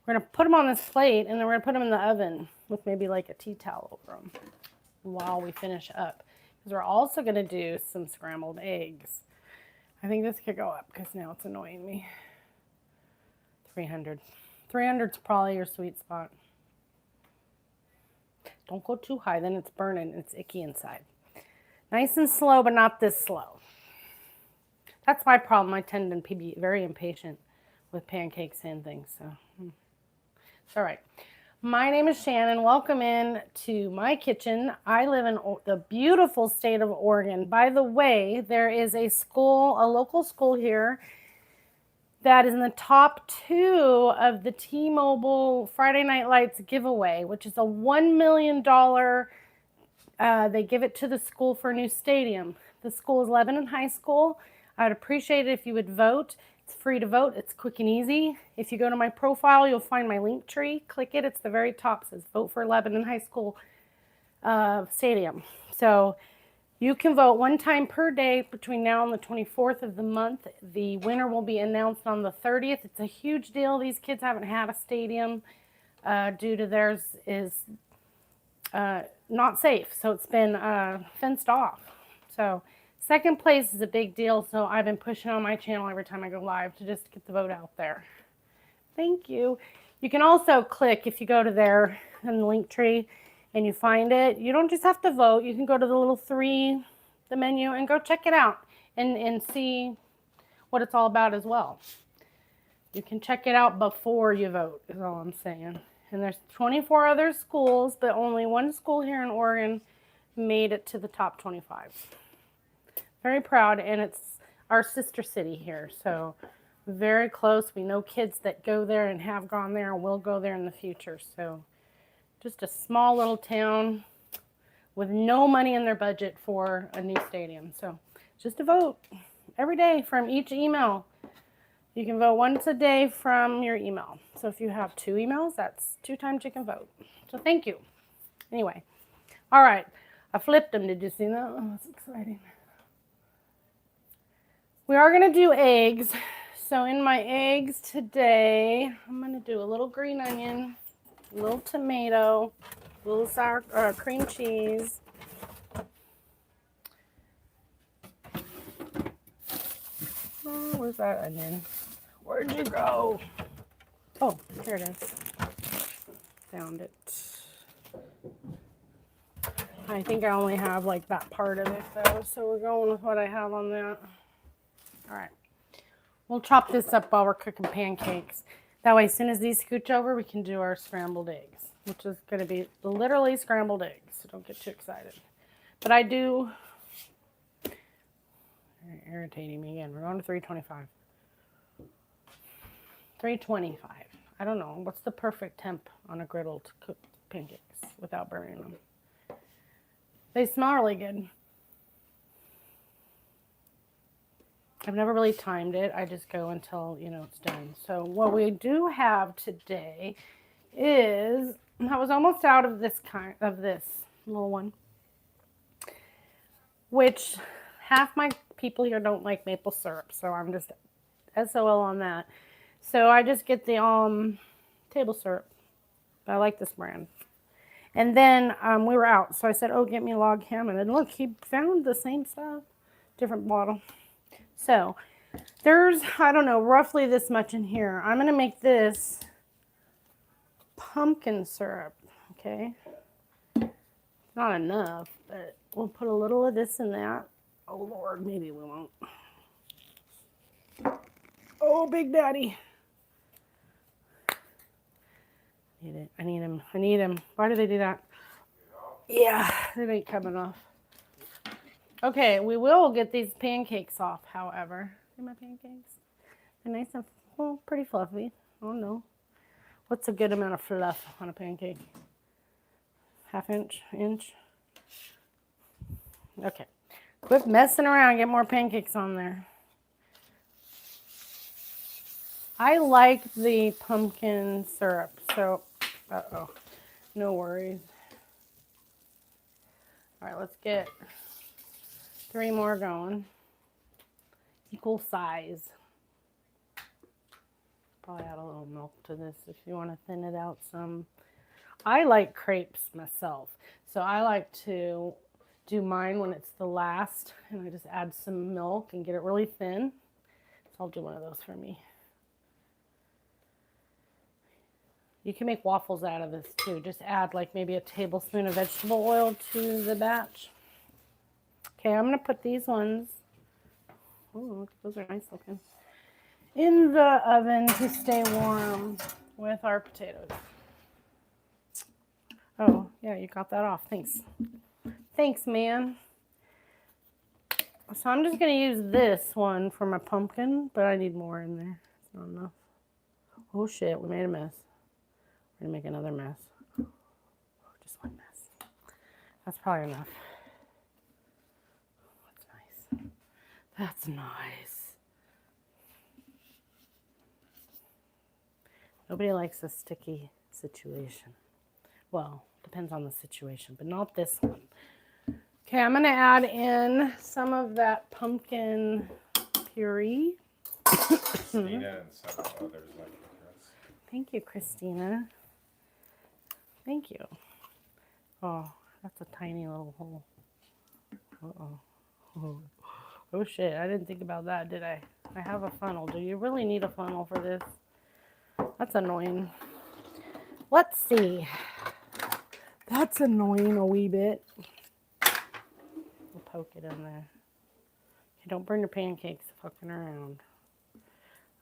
We're going to put them on this plate, and then we're going to put them in the oven with maybe like a tea towel over them while we finish up. Because we're also going to do some scrambled eggs. I think this could go up because now it's annoying me. 300. 300 is probably your sweet spot. Don't go too high, then it's burning and it's icky inside. Nice and slow, but not this slow. That's my problem. I tend to be very impatient with pancakes and things. So it's all right. My name is Shannon. Welcome in to my kitchen. I live in the beautiful state of Oregon. By the way, there is a school, a local school here that is in the top 2 of the T-Mobile Friday Night Lights giveaway, which is a $1 million. They give it to the school for a new stadium. The school is Lebanon High School. I'd appreciate it if you would vote. It's free to vote. It's quick and easy. If you go to my profile, you'll find my link tree. Click it. It's the very top. It says vote for Lebanon High School stadium. So you can vote 1 time per day between now and the 24th of the month. The winner will be announced on the 30th. It's a huge deal. These kids haven't had a stadium due to theirs is not safe. So it's been fenced off. So second place is a big deal. So I've been pushing on my channel every time I go live to just get the vote out there. Thank you. You can also click, if you go to there in the link tree and you find it, you don't just have to vote. You can go to the little 3, the menu, and go check it out and see what it's all about as well. You can check it out before you vote, is all I'm saying. And there's 24 other schools, but only 1 school here in Oregon made it to the top 25. Very proud, and it's our sister city here, so very close. We know kids that go there and have gone there and will go there in the future. So just a small little town with no money in their budget for a new stadium. So just a vote every day from each email. You can vote once a day from your email. So if you have 2 emails, that's 2 times you can vote. So thank you. Anyway, all right. I flipped them. Did you see that? Oh, that's exciting. We are going to do eggs. So in my eggs today, I'm going to do a little green onion, a little tomato, a little sour cream cheese. Oh, where's that onion? Where'd you go? Oh, here it is. Found it. I think I only have like that part of it though, so we're going with what I have on that. All right. We'll chop this up while we're cooking pancakes. That way, as soon as these scooch over, we can do our scrambled eggs, which is going to be literally scrambled eggs, so don't get too excited. But I do... You're irritating me again. We're going to 325. 325. I don't know. What's the perfect temp on a griddle to cook pancakes without burning them? They smell really good. I've never really timed it. I just go until, it's done. So what we do have today is, I was almost out of this little one, which half my people here don't like maple syrup. So I'm just SOL on that. So I just get the table syrup. I like this brand. And then we were out. So I said, oh, get me log ham. And look, he found the same stuff, different bottle. So there's, I don't know, roughly this much in here. I'm going to make this pumpkin syrup, okay? Not enough, but we'll put a little of this in that. Oh, Lord, maybe we won't. Oh, Big Daddy. I need him. Why do they do that? Yeah, it ain't coming off. Okay, we will get these pancakes off, however. See my pancakes? They're nice and, well, pretty fluffy. Oh, no. What's a good amount of fluff on a pancake? Half inch? Inch? Okay. Quit messing around. Get more pancakes on there. I like the pumpkin syrup, so, no worries. All right, let's get 3 more going. Equal size. Probably add a little milk to this if you want to thin it out some. I like crepes myself, so I like to do mine when it's the last, and I just add some milk and get it really thin. So I'll do one of those for me. You can make waffles out of this too. Just add like maybe a tablespoon of vegetable oil to the batch. Okay, I'm going to put these ones, oh, those are nice looking, in the oven to stay warm with our potatoes. Oh, yeah, you got that off. Thanks. Thanks, man. So I'm just going to use this one for my pumpkin, but I need more in there. It's not enough. Oh, shit, we made a mess. We're going to make another mess. Just one mess. That's probably enough. That's nice. That's nice. Nobody likes a sticky situation. Well, depends on the situation, but not this one. Okay, I'm going to add in some of that pumpkin puree. Christina and several others like Chris. Thank you, Christina. Thank you. Oh, that's a tiny little hole. Uh-oh. Oh, shit. I didn't think about that, did I? I have a funnel. Do you really need a funnel for this? That's annoying. Let's see. That's annoying a wee bit. We'll poke it in there. Okay, don't burn your pancakes fucking around.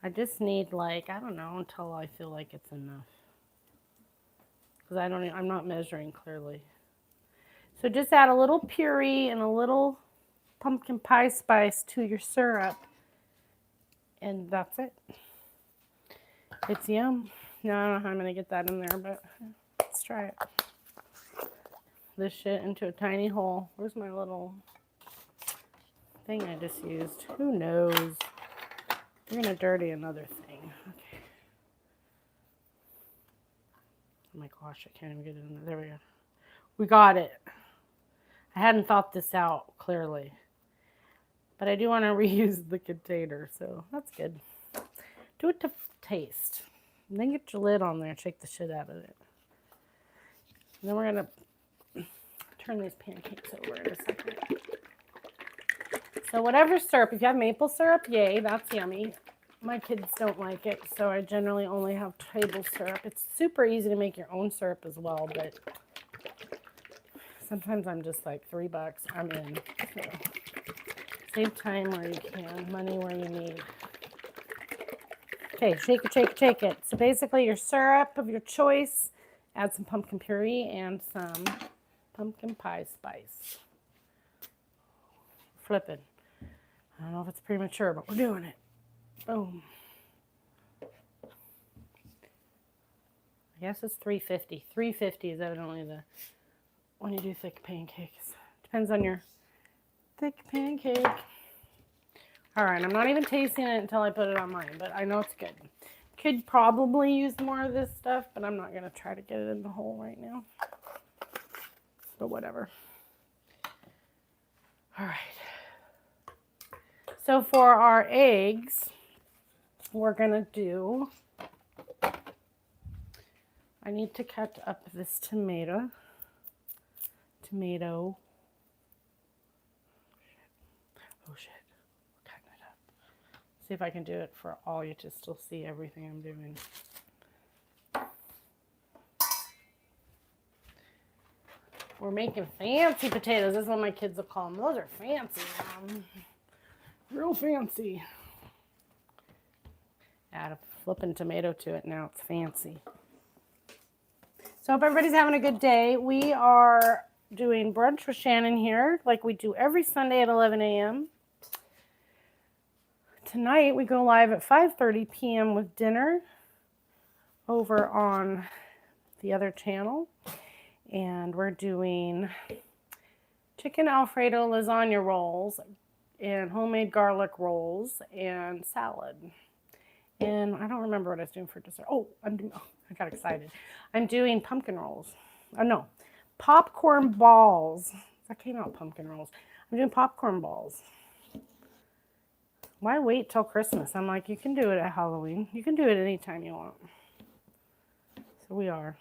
I just need, like, I don't know, until I feel like it's enough. Because I'm not measuring clearly. So just add a little puree and a little pumpkin pie spice to your syrup. And that's it. It's yum. No, I don't know how I'm going to get that in there, but let's try it. This shit into a tiny hole. Where's my little thing I just used? Who knows? You're going to dirty another thing. Okay. Oh my gosh, I can't even get it in there. There we go. We got it. I hadn't thought this out clearly. But I do want to reuse the container, so that's good. Do it to taste. And then get your lid on there and shake the shit out of it. And then we're going to turn these pancakes over in a second. So whatever syrup, if you have maple syrup, yay, that's yummy. My kids don't like it, so I generally only have table syrup. It's super easy to make your own syrup as well, but sometimes I'm just like $3, I'm in. So save time where you can, money where you need. Okay, shake it, shake it, shake it. So basically your syrup of your choice, add some pumpkin puree and some pumpkin pie spice. Flipping. I don't know if it's premature, but we're doing it. Boom. I guess it's 350. 350 is evidently the when you do thick pancakes. Depends on your thick pancake. All right, I'm not even tasting it until I put it on mine, but I know it's good. Could probably use more of this stuff, but I'm not going to try to get it in the hole right now. But whatever. All right. So for our eggs, we're going to do, I need to cut up this tomato. Oh shit. Cutting it up. See if I can do it for all you to still see everything I'm doing. We're making fancy potatoes. This is what my kids will call them. Those are fancy, Mom. Real fancy. Add a flipping tomato to it. Now it's fancy. So I hope everybody's having a good day. We are doing brunch with Shannon here, like we do every Sunday at 11 a.m. Tonight we go live at 5:30 p.m. with dinner over on the other channel. And we're doing chicken Alfredo lasagna rolls and homemade garlic rolls and salad. And I don't remember what I was doing for dessert. Oh, I got excited. I'm doing pumpkin rolls. Oh, no. Popcorn balls. That came out pumpkin rolls. I'm doing popcorn balls. Why wait till Christmas? I'm like, you can do it at Halloween. You can do it anytime you want. So we are.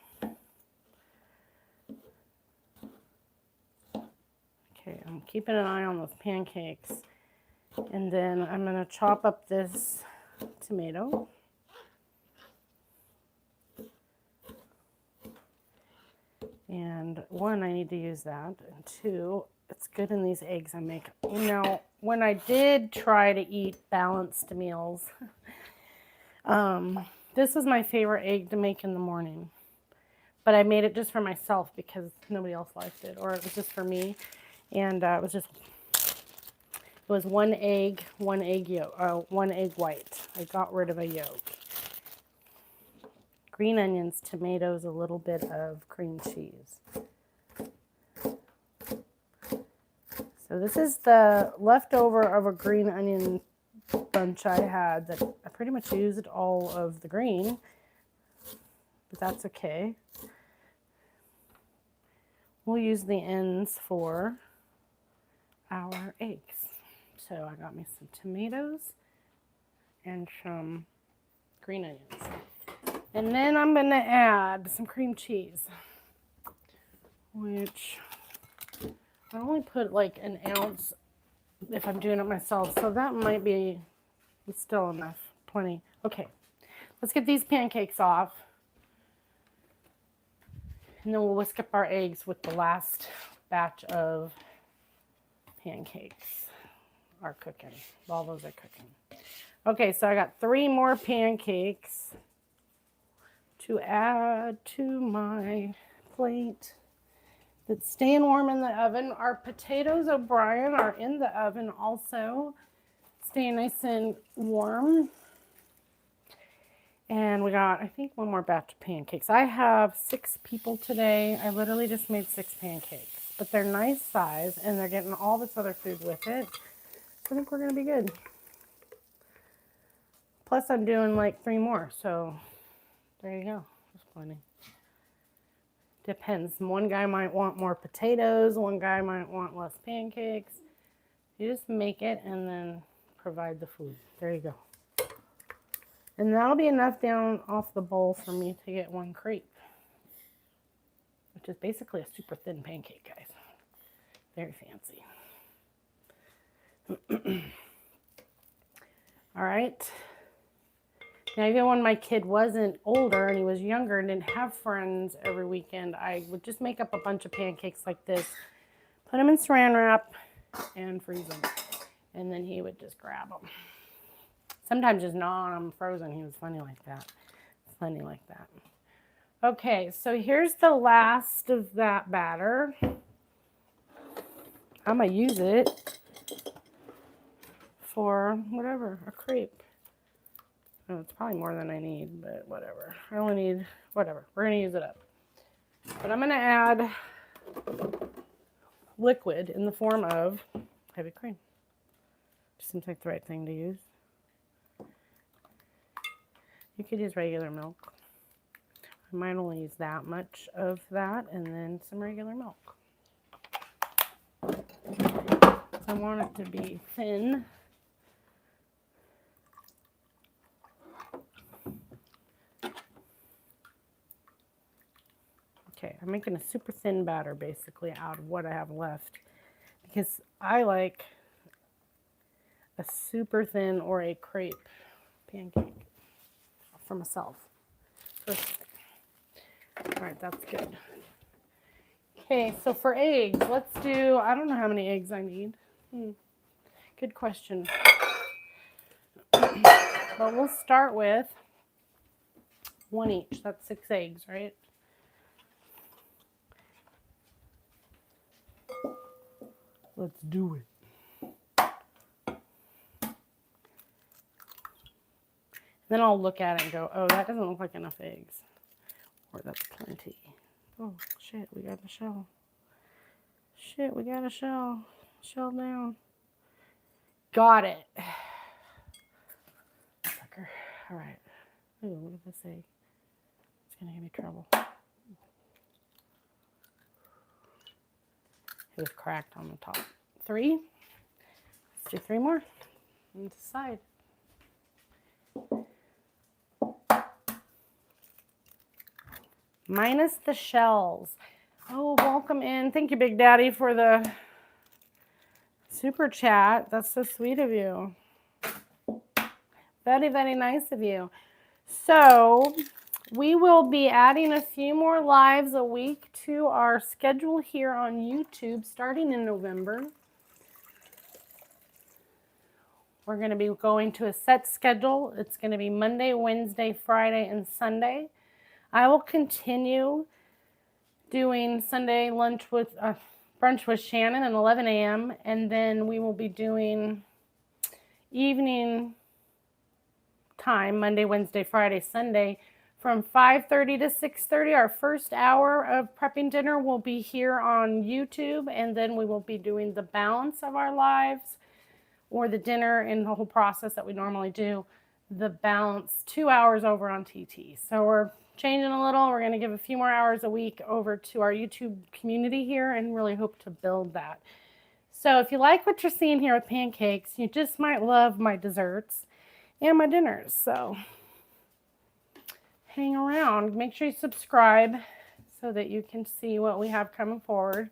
Okay, I'm keeping an eye on those pancakes. And then I'm going to chop up this tomato. And one, I need to use that. And two, it's good in these eggs I make. Now, when I did try to eat balanced meals, this was my favorite egg to make in the morning. But I made it just for myself because nobody else liked it, or it was just for me. And it was one egg yolk, one egg white. I got rid of a yolk. Green onions, tomatoes, a little bit of cream cheese. So this is the leftover of a green onion bunch I had that I pretty much used all of the green, but that's okay. We'll use the ends for our eggs. So I got me some tomatoes and some green onions. And then I'm going to add some cream cheese, which I only put like an ounce if I'm doing it myself. So that might be still enough. Plenty. Okay, let's get these pancakes off. And then we'll whisk up our eggs with the last batch of pancakes are cooking. All those are cooking. Okay, so I got 3 more pancakes to add to my plate that's staying warm in the oven. Our potatoes O'Brien are in the oven also, staying nice and warm. And we got, I think, 1 more batch of pancakes. I have 6 people today. I literally just made 6 pancakes, but they're nice size and they're getting all this other food with it. I think we're gonna be good. Plus I'm doing like 3 more, so there you go. There's plenty. Depends. One guy might want more potatoes. One guy might want less pancakes. You just make it and then provide the food. There you go. And that'll be enough down off the bowl for me to get one crepe, which is basically a super thin pancake, guys. Very fancy. All right. Now, even when my kid wasn't older and he was younger and didn't have friends every weekend, I would just make up a bunch of pancakes like this, put them in saran wrap, and freeze them. And then he would just grab them. Sometimes just gnaw on them frozen. He was funny like that. Funny like that. Okay, so here's the last of that batter. I'm going to use it for whatever, a crepe. Oh, it's probably more than I need, but whatever. I only need, whatever. We're going to use it up. But I'm going to add liquid in the form of heavy cream. Just seems like the right thing to use. You could use regular milk. I might only use that much of that and then some regular milk. I want it to be thin. Okay, I'm making a super thin batter basically out of what I have left because I like a super thin or a crepe pancake for myself. All right, that's good. Okay, so for eggs, let's do, I don't know how many eggs I need. Good question. But we'll start with one each. That's 6 eggs, right? Let's do it. Then I'll look at it and go, oh, that doesn't look like enough eggs. Or that's plenty. Oh, shit, we got a shell. Shit, we got a shell. Shell down. Got it. Sucker. All right. Ooh, look at this egg. It's going to give me trouble. It was cracked on the top. 3. Let's do 3 more. On the side. Minus the shells. Oh, welcome in. Thank you, Big Daddy, for the super chat. That's so sweet of you. Very, very nice of you. So we will be adding a few more lives a week to our schedule here on YouTube starting in November. We're going to be going to a set schedule. It's going to be Monday, Wednesday, Friday, and Sunday. I will continue doing Sunday lunch with brunch with Shannon at 11 a.m. and then we will be doing evening time, Monday, Wednesday, Friday, Sunday, from 5:30 to 6:30. Our first hour of prepping dinner will be here on YouTube, and then we will be doing the balance of our lives or the dinner and the whole process that we normally do, the balance 2 hours over on TT. So we're changing a little. We're going to give a few more hours a week over to our YouTube community here and really hope to build that. So if you like what you're seeing here with pancakes, you just might love my desserts and my dinners. So hang around. Make sure you subscribe so that you can see what we have coming forward.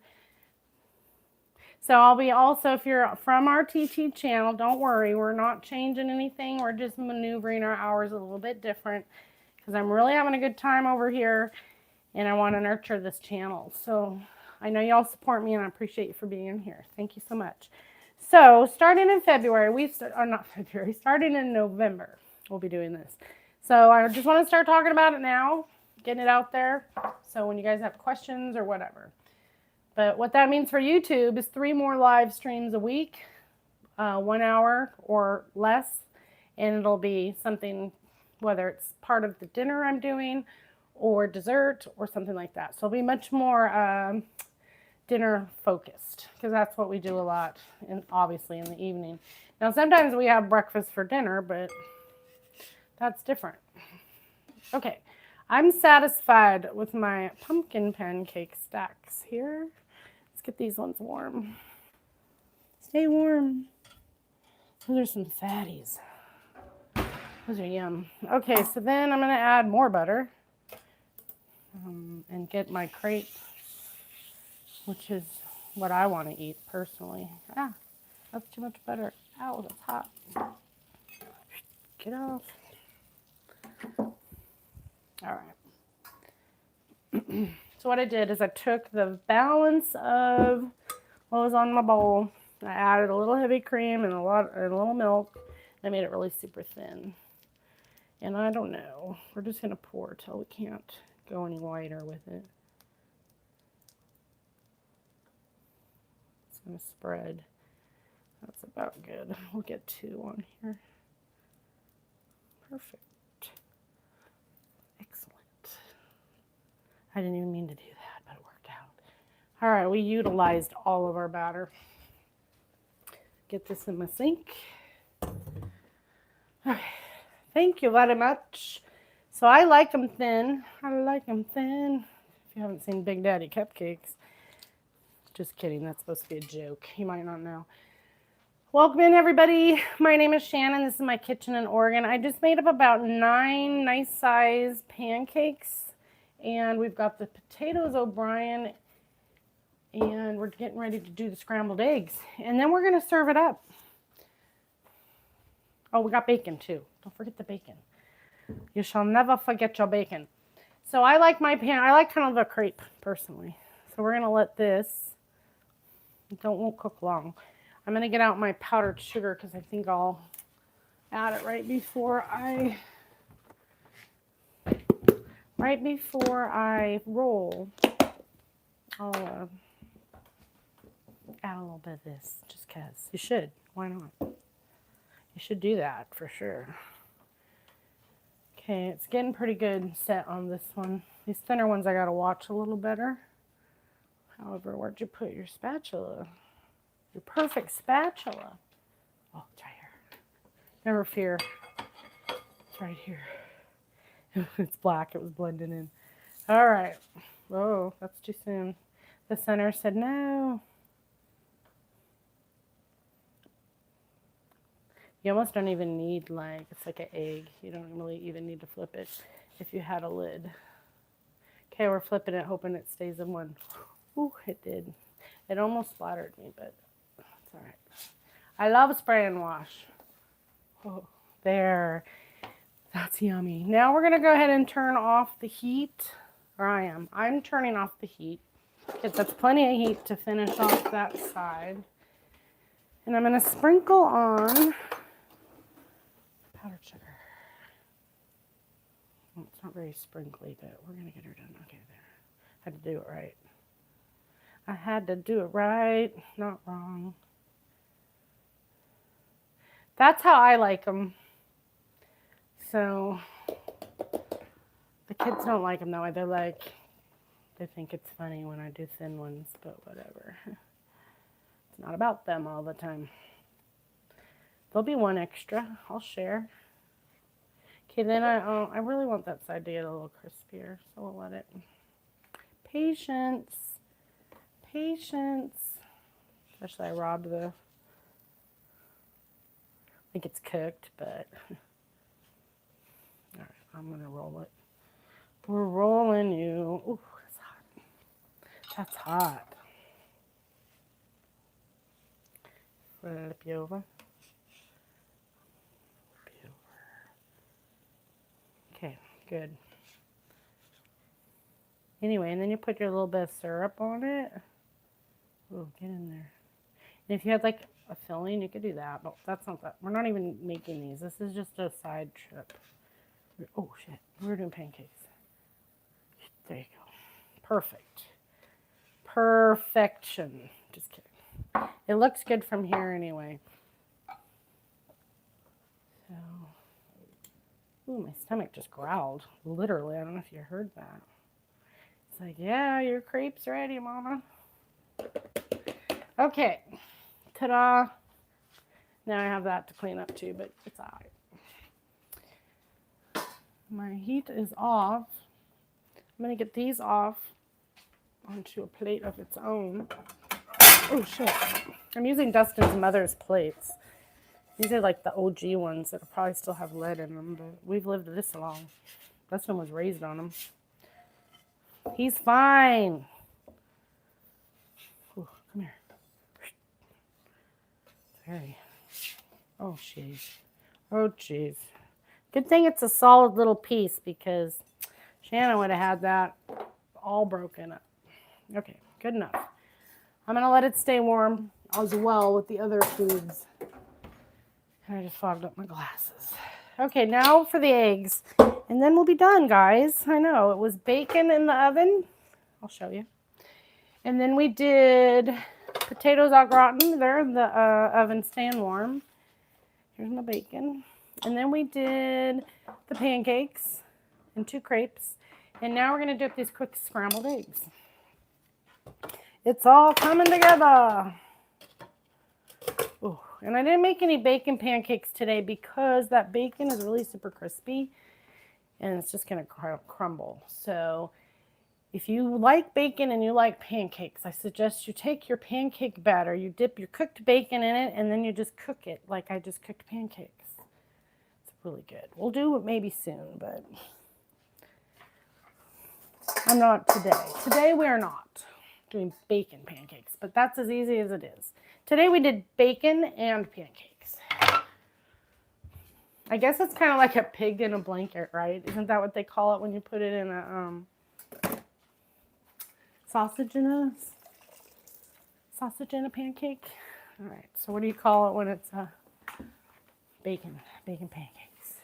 So I'll be also, if you're from our TT channel, don't worry. We're not changing anything. We're just maneuvering our hours a little bit different, because I'm really having a good time over here and I want to nurture this channel. So I know y'all support me and I appreciate you for being in here. Thank you so much. So starting in February, starting in November, we'll be doing this. So I just want to start talking about it now, getting it out there. So when you guys have questions or whatever. But what that means for YouTube is 3 more live streams a week, 1 hour or less. And it'll be something, whether it's part of the dinner I'm doing or dessert or something like that. So it'll be much more dinner focused, because that's what we do a lot, and obviously in the evening. Now sometimes we have breakfast for dinner, but that's different. Okay, I'm satisfied with my pumpkin pancake stacks here. Let's get these ones warm. Stay warm. Those are some fatties. Those are yum. Okay, so then I'm going to add more butter and get my crepe, which is what I want to eat personally. Ah, that's too much butter. Ow, that's hot. Get off. All right. So what I did is I took the balance of what was on my bowl. I added a little heavy cream and a little milk. I made it really super thin. And I don't know. We're just gonna pour till we can't go any wider with it. It's gonna spread. That's about good. We'll get 2 on here. Perfect. Excellent. I didn't even mean to do that, but it worked out. All right, we utilized all of our batter. Get this in my sink. Okay, thank you very much. So I like them thin. I like them thin. If you haven't seen Big Daddy Cupcakes, just kidding, that's supposed to be a joke. You might not know. Welcome in, everybody. My name is Shannon. This is my kitchen in Oregon. I just made up about 9 nice size pancakes. And we've got the potatoes O'Brien. And we're getting ready to do the scrambled eggs. And then we're going to serve it up. Oh, we got bacon too. Don't forget the bacon. You shall never forget your bacon. So I like I like kind of a crepe personally. So we're going to let this, won't cook long. I'm going to get out my powdered sugar because I think I'll add it right before I roll. I'll add a little bit of this just because. You should. Why not? You should do that for sure. Okay, it's getting pretty good set on this one. These thinner ones I got to watch a little better. However, where'd you put your spatula? Your perfect spatula. Oh, it's right here. Never fear. It's right here. It's black. It was blending in. All right. Oh, that's too soon. The center said no. You almost don't even need it's like an egg. You don't really even need to flip it if you had a lid. Okay, we're flipping it, hoping it stays in one. Ooh, it did. It almost splattered me, but it's all right. I love spray and wash. Oh, there. That's yummy. Now we're going to go ahead and turn off the heat. Or I'm turning off the heat. Because that's plenty of heat to finish off that side. And I'm going to sprinkle on powdered sugar. Well, it's not very sprinkly, but we're going to get her done. Okay, there. I had to do it right. I had to do it right, not wrong. That's how I like them. So, the kids don't like them that way. They think it's funny when I do thin ones, but whatever. It's not about them all the time. There'll be one extra. I'll share. Okay, then I really want that side to get a little crispier, so we'll let it. Patience. Patience. Especially I robbed I think it's cooked, but all right, I'm gonna roll it. We're rolling you. Ooh, that's hot. That's hot. Flip you over. Flip you over. Okay, good. Anyway, and then you put your little bit of syrup on it. Ooh, get in there. And if you had like a filling, you could do that, but that's not that. We're not even making these. This is just a side trip. Oh, shit. We're doing pancakes. There you go. Perfect. Perfection. Just kidding. It looks good from here anyway. So, ooh, my stomach just growled. Literally, I don't know if you heard that. It's like, yeah, your crepe's ready, Mama. Okay. Ta-da. Now I have that to clean up too, but it's all right. My heat is off. I'm going to get these off onto a plate of its own. Oh, shit. I'm using Dustin's mother's plates. These are like the OG ones that probably still have lead in them, but we've lived this long. Dustin was raised on them. He's fine. Ooh, come here. Very. Oh, jeez. Oh, jeez. Good thing it's a solid little piece because Shannon would have had that all broken up. Okay, good enough. I'm going to let it stay warm as well with the other foods. And I just fogged up my glasses. Okay, now for the eggs. And then we'll be done, guys. I know, it was bacon in the oven. I'll show you. And then we did potatoes au gratin. They're in the oven staying warm. Here's my bacon. And then we did the pancakes and 2 crepes. And now we're going to do these quick scrambled eggs. It's all coming together. Ooh, and I didn't make any bacon pancakes today because that bacon is really super crispy and it's just going to crumble. So if you like bacon and you like pancakes, I suggest you take your pancake batter, you dip your cooked bacon in it, and then you just cook it like I just cooked pancakes. It's really good. We'll do it maybe soon, but I'm not today. Today we are not doing bacon pancakes, but that's as easy as it is. Today we did bacon and pancakes. I guess it's kind of like a pig in a blanket, right? Isn't that what they call it when you put it in a sausage in a pancake? All right, so what do you call it when it's bacon pancakes?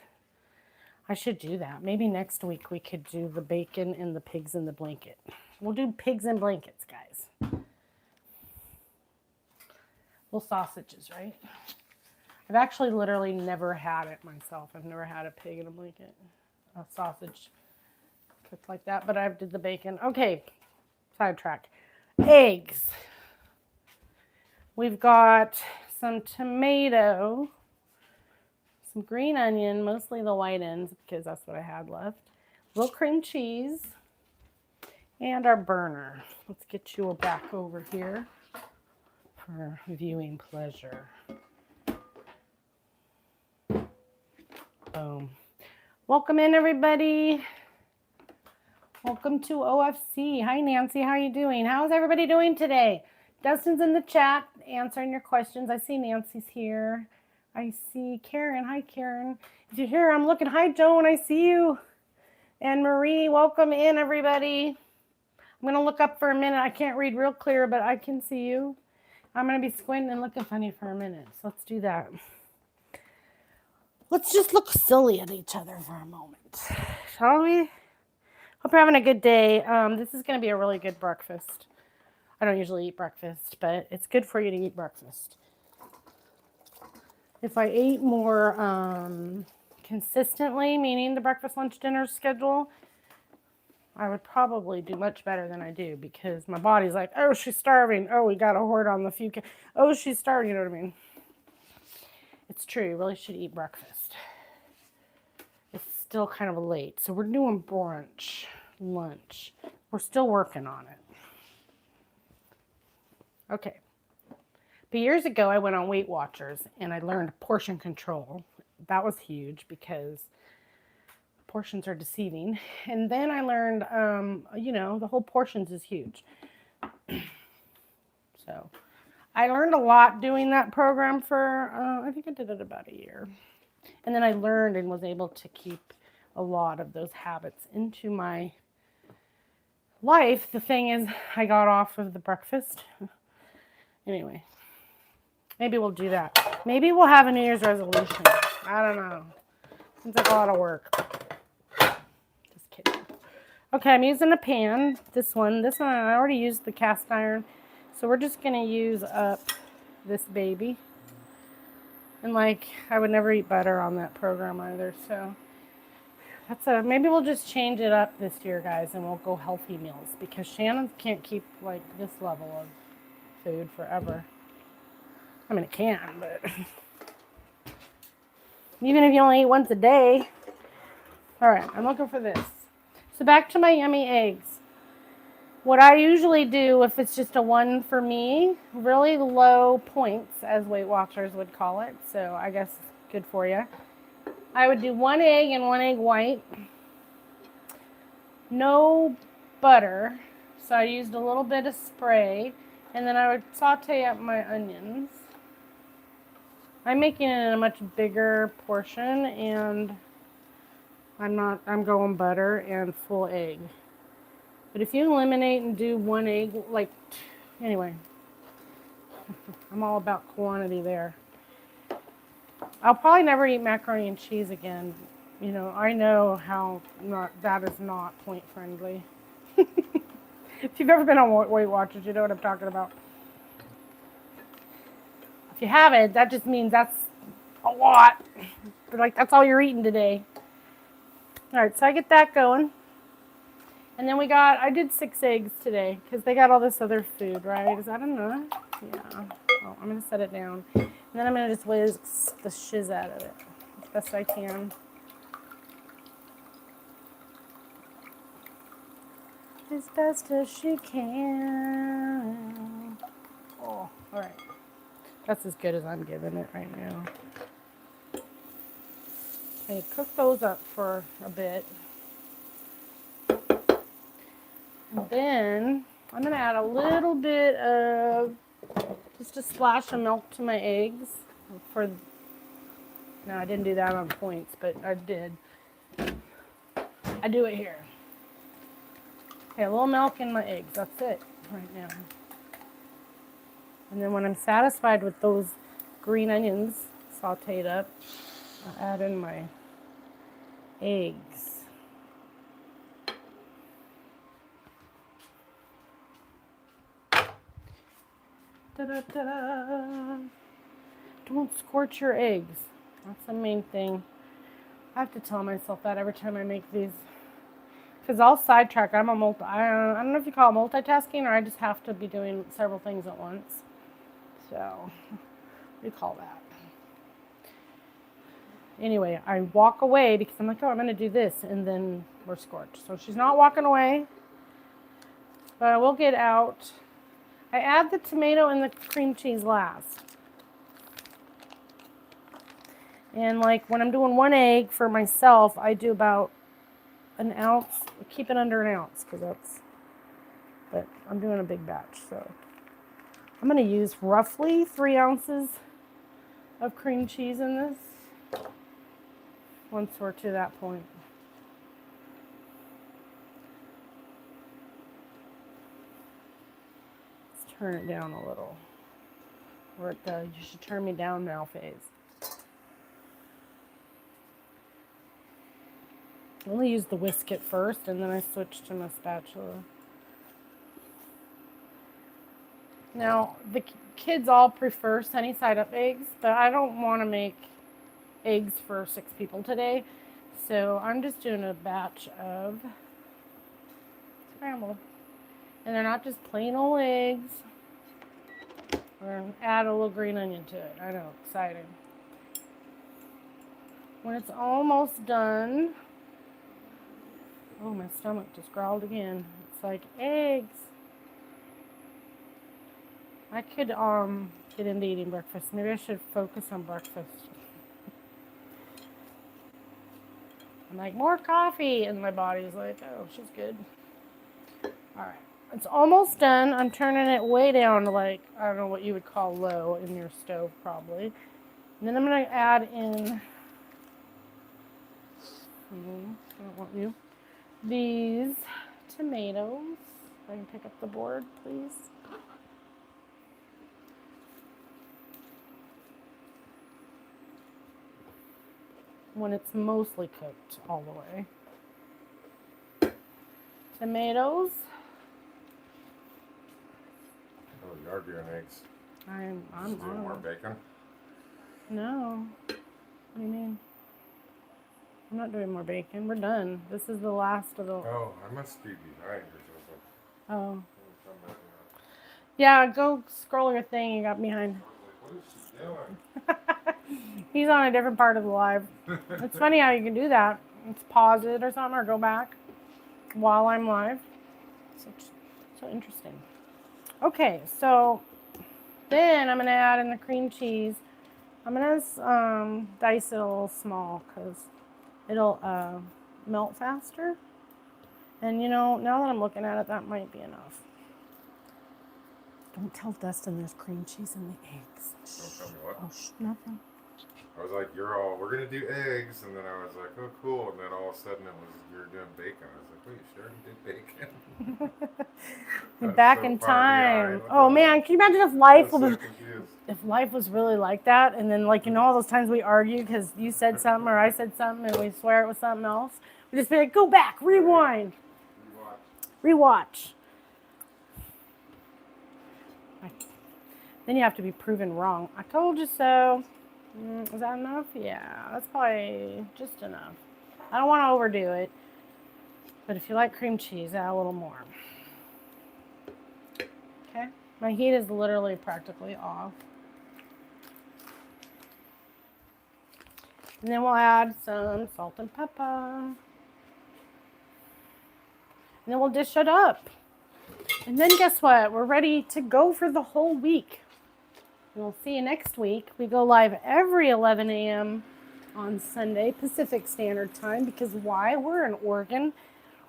I should do that. Maybe next week we could do the bacon and the pigs in the blanket. We'll do pigs in blankets, guys. Little sausages, right? I've actually literally never had it myself. I've never had a pig in a blanket, a sausage cooked like that, but I did the bacon. Okay, sidetrack. Eggs. We've got some tomato, some green onion, mostly the white ends because that's what I had left. A little cream cheese. And our burner. Let's get you back over here for viewing pleasure. Boom. Welcome in, everybody. Welcome to OFC. Hi, Nancy. How are you doing? How's everybody doing today? Dustin's in the chat answering your questions. I see Nancy's here. I see Karen. Hi, Karen. If you're here, I'm looking. Hi, Joan. I see you. And Marie, welcome in, everybody. I'm going to look up for a minute. I can't read real clear, but I can see you. I'm going to be squinting and looking funny for a minute. So let's do that. Let's just look silly at each other for a moment. Shall we? Hope you're having a good day. This is going to be a really good breakfast. I don't usually eat breakfast, but it's good for you to eat breakfast. If I ate more consistently, meaning the breakfast, lunch, dinner schedule, I would probably do much better than I do because my body's like, oh, she's starving. Oh, we got to hoard on the few. Oh, she's starving. You know what I mean? It's true. You really should eat breakfast. It's still kind of late. So we're doing brunch, lunch. We're still working on it. Okay. But years ago, I went on Weight Watchers and I learned portion control. That was huge because portions are deceiving. And then I learned, the whole portions is huge. So I learned a lot doing that program for, I think I did it about a year. And then I learned and was able to keep a lot of those habits into my life. The thing is, I got off of the breakfast. Anyway, maybe we'll do that. Maybe we'll have a New Year's resolution. I don't know. Seems like a lot of work. Just kidding. Okay, I'm using a pan. This one, I already used the cast iron. So we're just going to use up this baby. And I would never eat butter on that program either. So maybe we'll just change it up this year, guys, and we'll go healthy meals because Shannon can't keep this level of food forever. I mean, it can, but even if you only eat once a day. All right, I'm looking for this. So back to my yummy eggs. What I usually do if it's just a one for me, really low points, as Weight Watchers would call it, so I guess good for you. I would do 1 egg and 1 egg white. No butter, so I used a little bit of spray, and then I would saute up my onions. I'm making it in a much bigger portion, and I'm going butter and full egg. But if you eliminate and do 1 egg, anyway, I'm all about quantity there. I'll probably never eat macaroni and cheese again. You know, I know how that is not point friendly. If you've ever been on Weight Watchers, you know what I'm talking about. If you haven't, that just means that's a lot. But that's all you're eating today. All right, so I get that going. And then I did 6 eggs today because they got all this other food, right? Is that enough? Yeah. Oh, I'm going to set it down. And then I'm going to just whiz the shiz out of it as best I can. As best as she can. Oh, all right. That's as good as I'm giving it right now. Okay, cook those up for a bit. And then I'm going to add a little bit of, just a splash of milk to my eggs. No, I didn't do that on points, but I did. I do it here. Okay, a little milk in my eggs. That's it right now. And then when I'm satisfied with those green onions sauteed up, I'll add in my eggs. Ta-da-ta-da. Don't scorch your eggs. That's the main thing. I have to tell myself that every time I make these. Because I'll sidetrack. I don't know if you call it multitasking or I just have to be doing several things at once. So, what do you call that? Anyway, I walk away because I'm like, oh, I'm going to do this. And then we're scorched. So she's not walking away. But I will get out. I add the tomato and the cream cheese last. And when I'm doing 1 egg for myself, I do about an ounce. Keep it under an ounce but I'm doing a big batch. So I'm going to use roughly 3 ounces of cream cheese in this once we're to that point. Turn it down a little. Or it does. You should turn me down now phase. I only use the whisk at first and then I switch to my spatula. Now, the kids all prefer sunny side up eggs, but I don't want to make eggs for 6 people today. So I'm just doing a batch of scrambled. And they're not just plain old eggs. We're going to add a little green onion to it. I know, exciting. When it's almost done, oh, my stomach just growled again. It's like eggs. I could get into eating breakfast. Maybe I should focus on breakfast. I'm like, more coffee, and my body's like, oh, she's good. All right. It's almost done. I'm turning it way down to I don't know what you would call low in your stove probably. And then I'm going to add in, I don't want you, these tomatoes. If I can pick up the board, please. When it's mostly cooked all the way. Tomatoes. Oh, you are doing eggs. I'm doing more bacon? No. What do you mean? I'm not doing more bacon. We're done. This is the last of the... Oh, I must be behind or Oh. something. Yeah, go scroll your thing. You got behind. What is she doing? He's on a different part of the live. It's funny how you can do that. Let's pause it or something or go back while I'm live. So interesting. Okay, so then I'm going to add in the cream cheese. I'm going to dice it a little small because it'll melt faster. And you know, now that I'm looking at it, that might be enough. Don't tell Dustin there's cream cheese in the eggs. Don't tell me what? Oh, nothing. I was like, we're going to do eggs. And then I was like, oh, cool. And then all of a sudden you were doing bacon. I was like, wait, you sure did bacon? You're back so in far time. behind. Oh man, can you imagine if life I'm was so confused. if life was really like that, and then like you know all those times we argue because you said something or I said something and we swear it was something else, we just be like, go back, rewind, rewatch. Then you have to be proven wrong. I told you so. Is that enough? Yeah, that's probably just enough. I don't want to overdo it, but if you like cream cheese, add a little more. Okay, my heat is literally practically off. And then we'll add some salt and pepper. And then we'll dish it up. And then guess what? We're ready to go for the whole week. And we'll see you next week. We go live every 11 a.m. on Sunday, Pacific Standard Time, because why? We're in Oregon,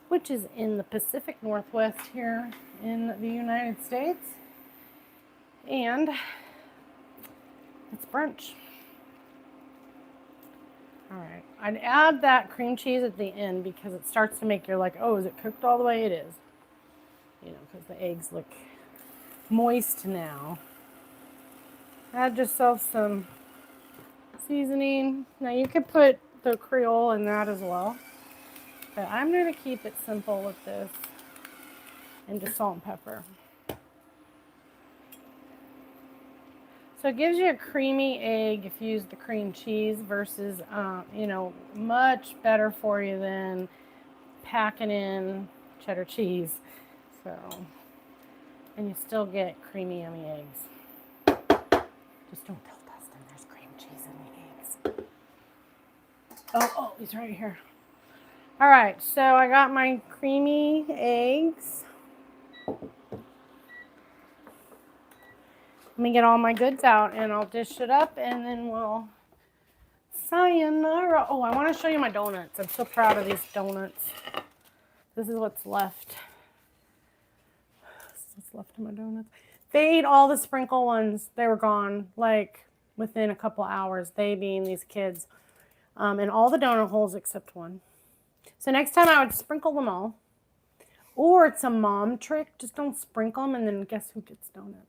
which is in the Pacific Northwest here in the United States. And it's brunch. All right, I'd add that cream cheese at the end because it starts to make you like, oh, is it cooked all the way? It is. You know, because the eggs look moist now. Add yourself some seasoning. Now you could put the Creole in that as well. But I'm going to keep it simple with this. And just salt and pepper. So it gives you a creamy egg if you use the cream cheese versus, you know, much better for you than packing in cheddar cheese. So, and you still get creamy, yummy eggs. Just don't tell Dustin there's cream cheese in the eggs. Oh, he's right here. All right, so I got my creamy eggs. Let me get all my goods out and I'll dish it up and then we'll sayonara. Oh, I want to show you my donuts. I'm so proud of these donuts. This is what's left. This is what's left of my donuts. They ate all the sprinkle ones. They were gone like within a couple hours, they being these kids. And all the donut holes except one. So next time I would sprinkle them all. Or it's a mom trick. Just don't sprinkle them and then guess who gets donuts?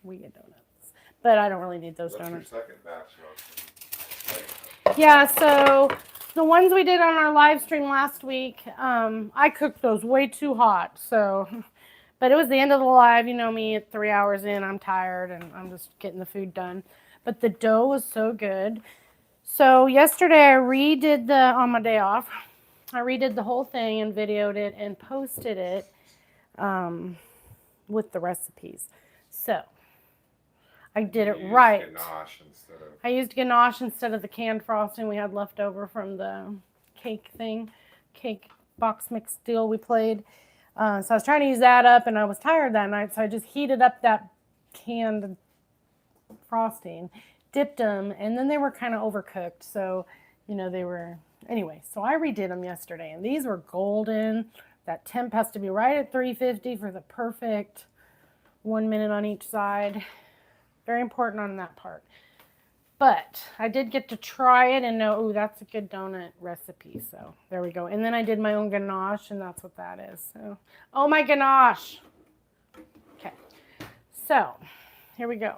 We get donuts. But I don't really need those donuts. Your second batch. Yeah, so the ones we did on our live stream last week, I cooked those way too hot. So, but it was the end of the live. You know me, at 3 hours in, I'm tired and I'm just getting the food done. But the dough was so good. So yesterday I redid on my day off, I redid the whole thing and videoed it and posted it with the recipes. So I did it right. I used ganache instead of the canned frosting we had left over from the cake box mix deal we played. So I was trying to use that up and I was tired that night, so I just heated up that canned frosting, dipped them, and then they were kind of overcooked. So, you know, they were, anyway, so I redid them yesterday and these were golden. That temp has to be right at 350 for the perfect 1 minute on each side. Very important on that part. But I did get to try it and know, ooh, that's a good donut recipe. So there we go. And then I did my own ganache and that's what that is. So, oh, my ganache. Okay. So here we go.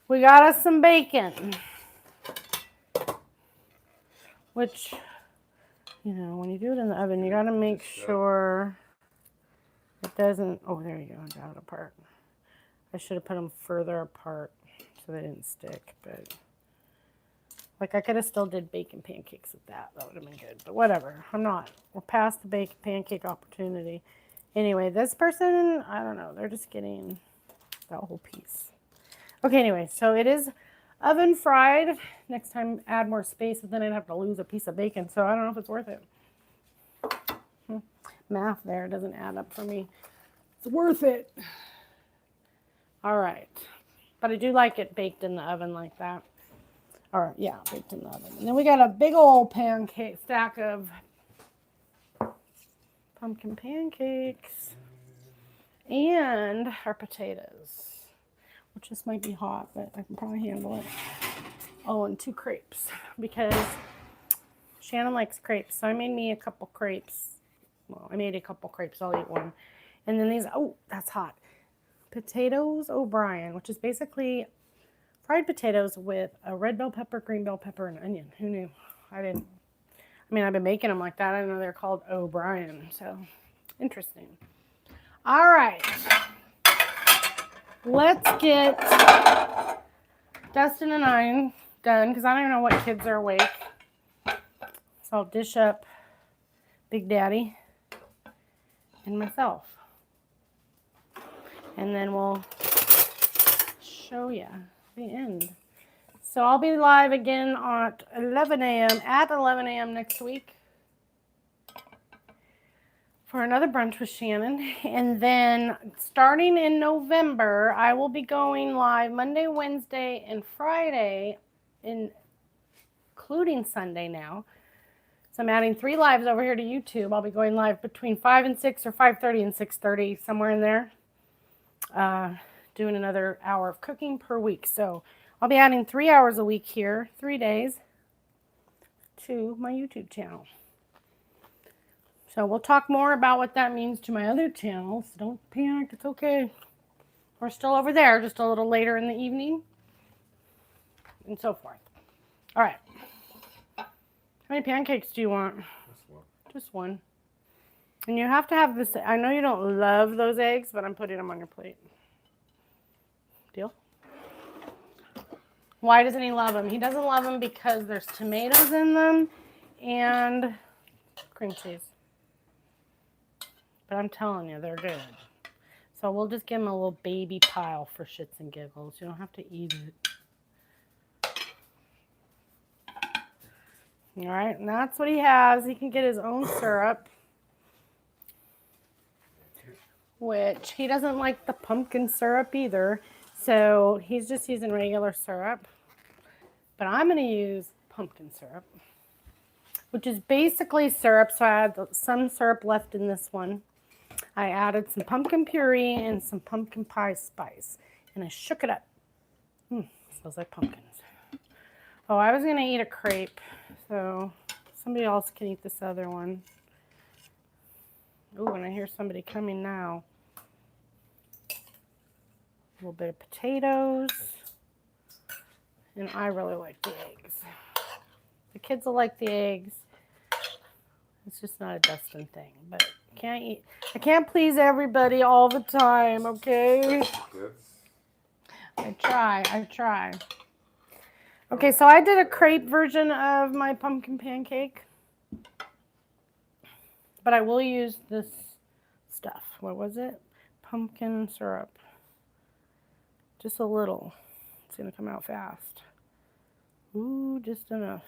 We got us some bacon. Which, you know, when you do it in the oven, you got to make sure it doesn't, oh, there you go. I got it apart. I should have put them further apart so they didn't stick, but like I could have still did bacon pancakes with that. That would have been good, but whatever. I'm not. We're past the bacon pancake opportunity. Anyway, this person, I don't know. They're just getting that whole piece. Okay, anyway, so it is oven fried. Next time, add more space, but then I'd have to lose a piece of bacon, so I don't know if it's worth it. math there doesn't add up for me. It's worth it. All right. But I do like it baked in the oven like that. Or, yeah, baked in the oven. And then we got a big old pancake stack of pumpkin pancakes. And our potatoes. Which this might be hot, but I can probably handle it. Oh, and 2 crepes. Because Shannon likes crepes. So I made me a couple crepes. Well, I made a couple crepes. I'll eat one. And then these, oh, that's hot. Potatoes O'Brien, which is basically fried potatoes with a red bell pepper, green bell pepper, and onion. Who knew? I didn't. I mean, I've been making them like that. I didn't know they're called O'Brien. So, interesting. All right. Let's get Dustin and I done because I don't know what kids are awake. So I'll dish up Big Daddy and myself. And then we'll show you the end. So I'll be live again at 11 a.m. next week for another brunch with Shannon. And then starting in November, I will be going live Monday, Wednesday, and Friday, including Sunday now. So I'm adding 3 lives over here to YouTube. I'll be going live between 5 and 6 or 5:30 and 6:30, somewhere in there. Doing another hour of cooking per week. So I'll be adding 3 hours a week here, 3 days, to my YouTube channel. So we'll talk more about what that means to my other channels. Don't panic, it's okay. We're still over there, just a little later in the evening, and so forth. All right. How many pancakes do you want? Just one. Just one. And you have to have this. I know you don't love those eggs, but I'm putting them on your plate. Deal? Why doesn't he love them? He doesn't love them because there's tomatoes in them and cream cheese. But I'm telling you, they're good. So we'll just give him a little baby pile for shits and giggles. You don't have to eat it. All right, and that's what he has. He can get his own syrup, which he doesn't like the pumpkin syrup either. So he's just using regular syrup. But I'm going to use pumpkin syrup, which is basically syrup. So I had some syrup left in this one. I added some pumpkin puree and some pumpkin pie spice. And I shook it up. Smells like pumpkins. Oh, I was going to eat a crepe. So somebody else can eat this other one. Ooh, and I hear somebody coming now. A little bit of potatoes. And I really like the eggs. The kids will like the eggs. It's just not a Dustin thing. But I can't please everybody all the time, okay? Kids. I try. Okay, so I did a crepe version of my pumpkin pancake. But I will use this stuff. What was it? Pumpkin syrup. Just a little. It's going to come out fast. Ooh, just enough.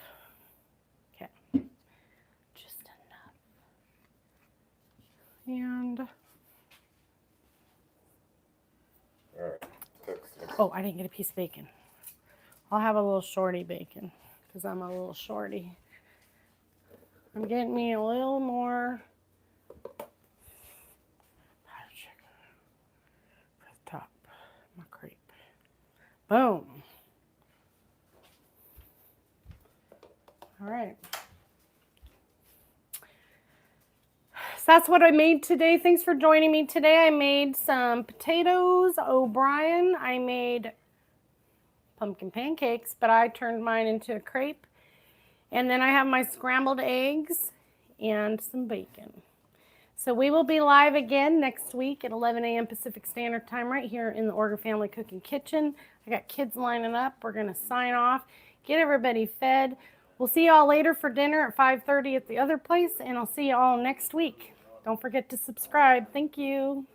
Okay. Just enough. And... All right. Oh, I didn't get a piece of bacon. I'll have a little shorty bacon because I'm a little shorty. I'm getting me a little more powdered sugar for the top of my crepe. Boom. All right. So that's what I made today. Thanks for joining me today. I made some potatoes O'Brien. I made pumpkin pancakes, but I turned mine into a crepe. And then I have my scrambled eggs and some bacon. So we will be live again next week at 11 a.m. Pacific Standard Time right here in the Orger Family Cooking Kitchen. I got kids lining up. We're going to sign off, get everybody fed. We'll see y'all later for dinner at 5:30 at the other place, and I'll see y'all next week. Don't forget to subscribe. Thank you.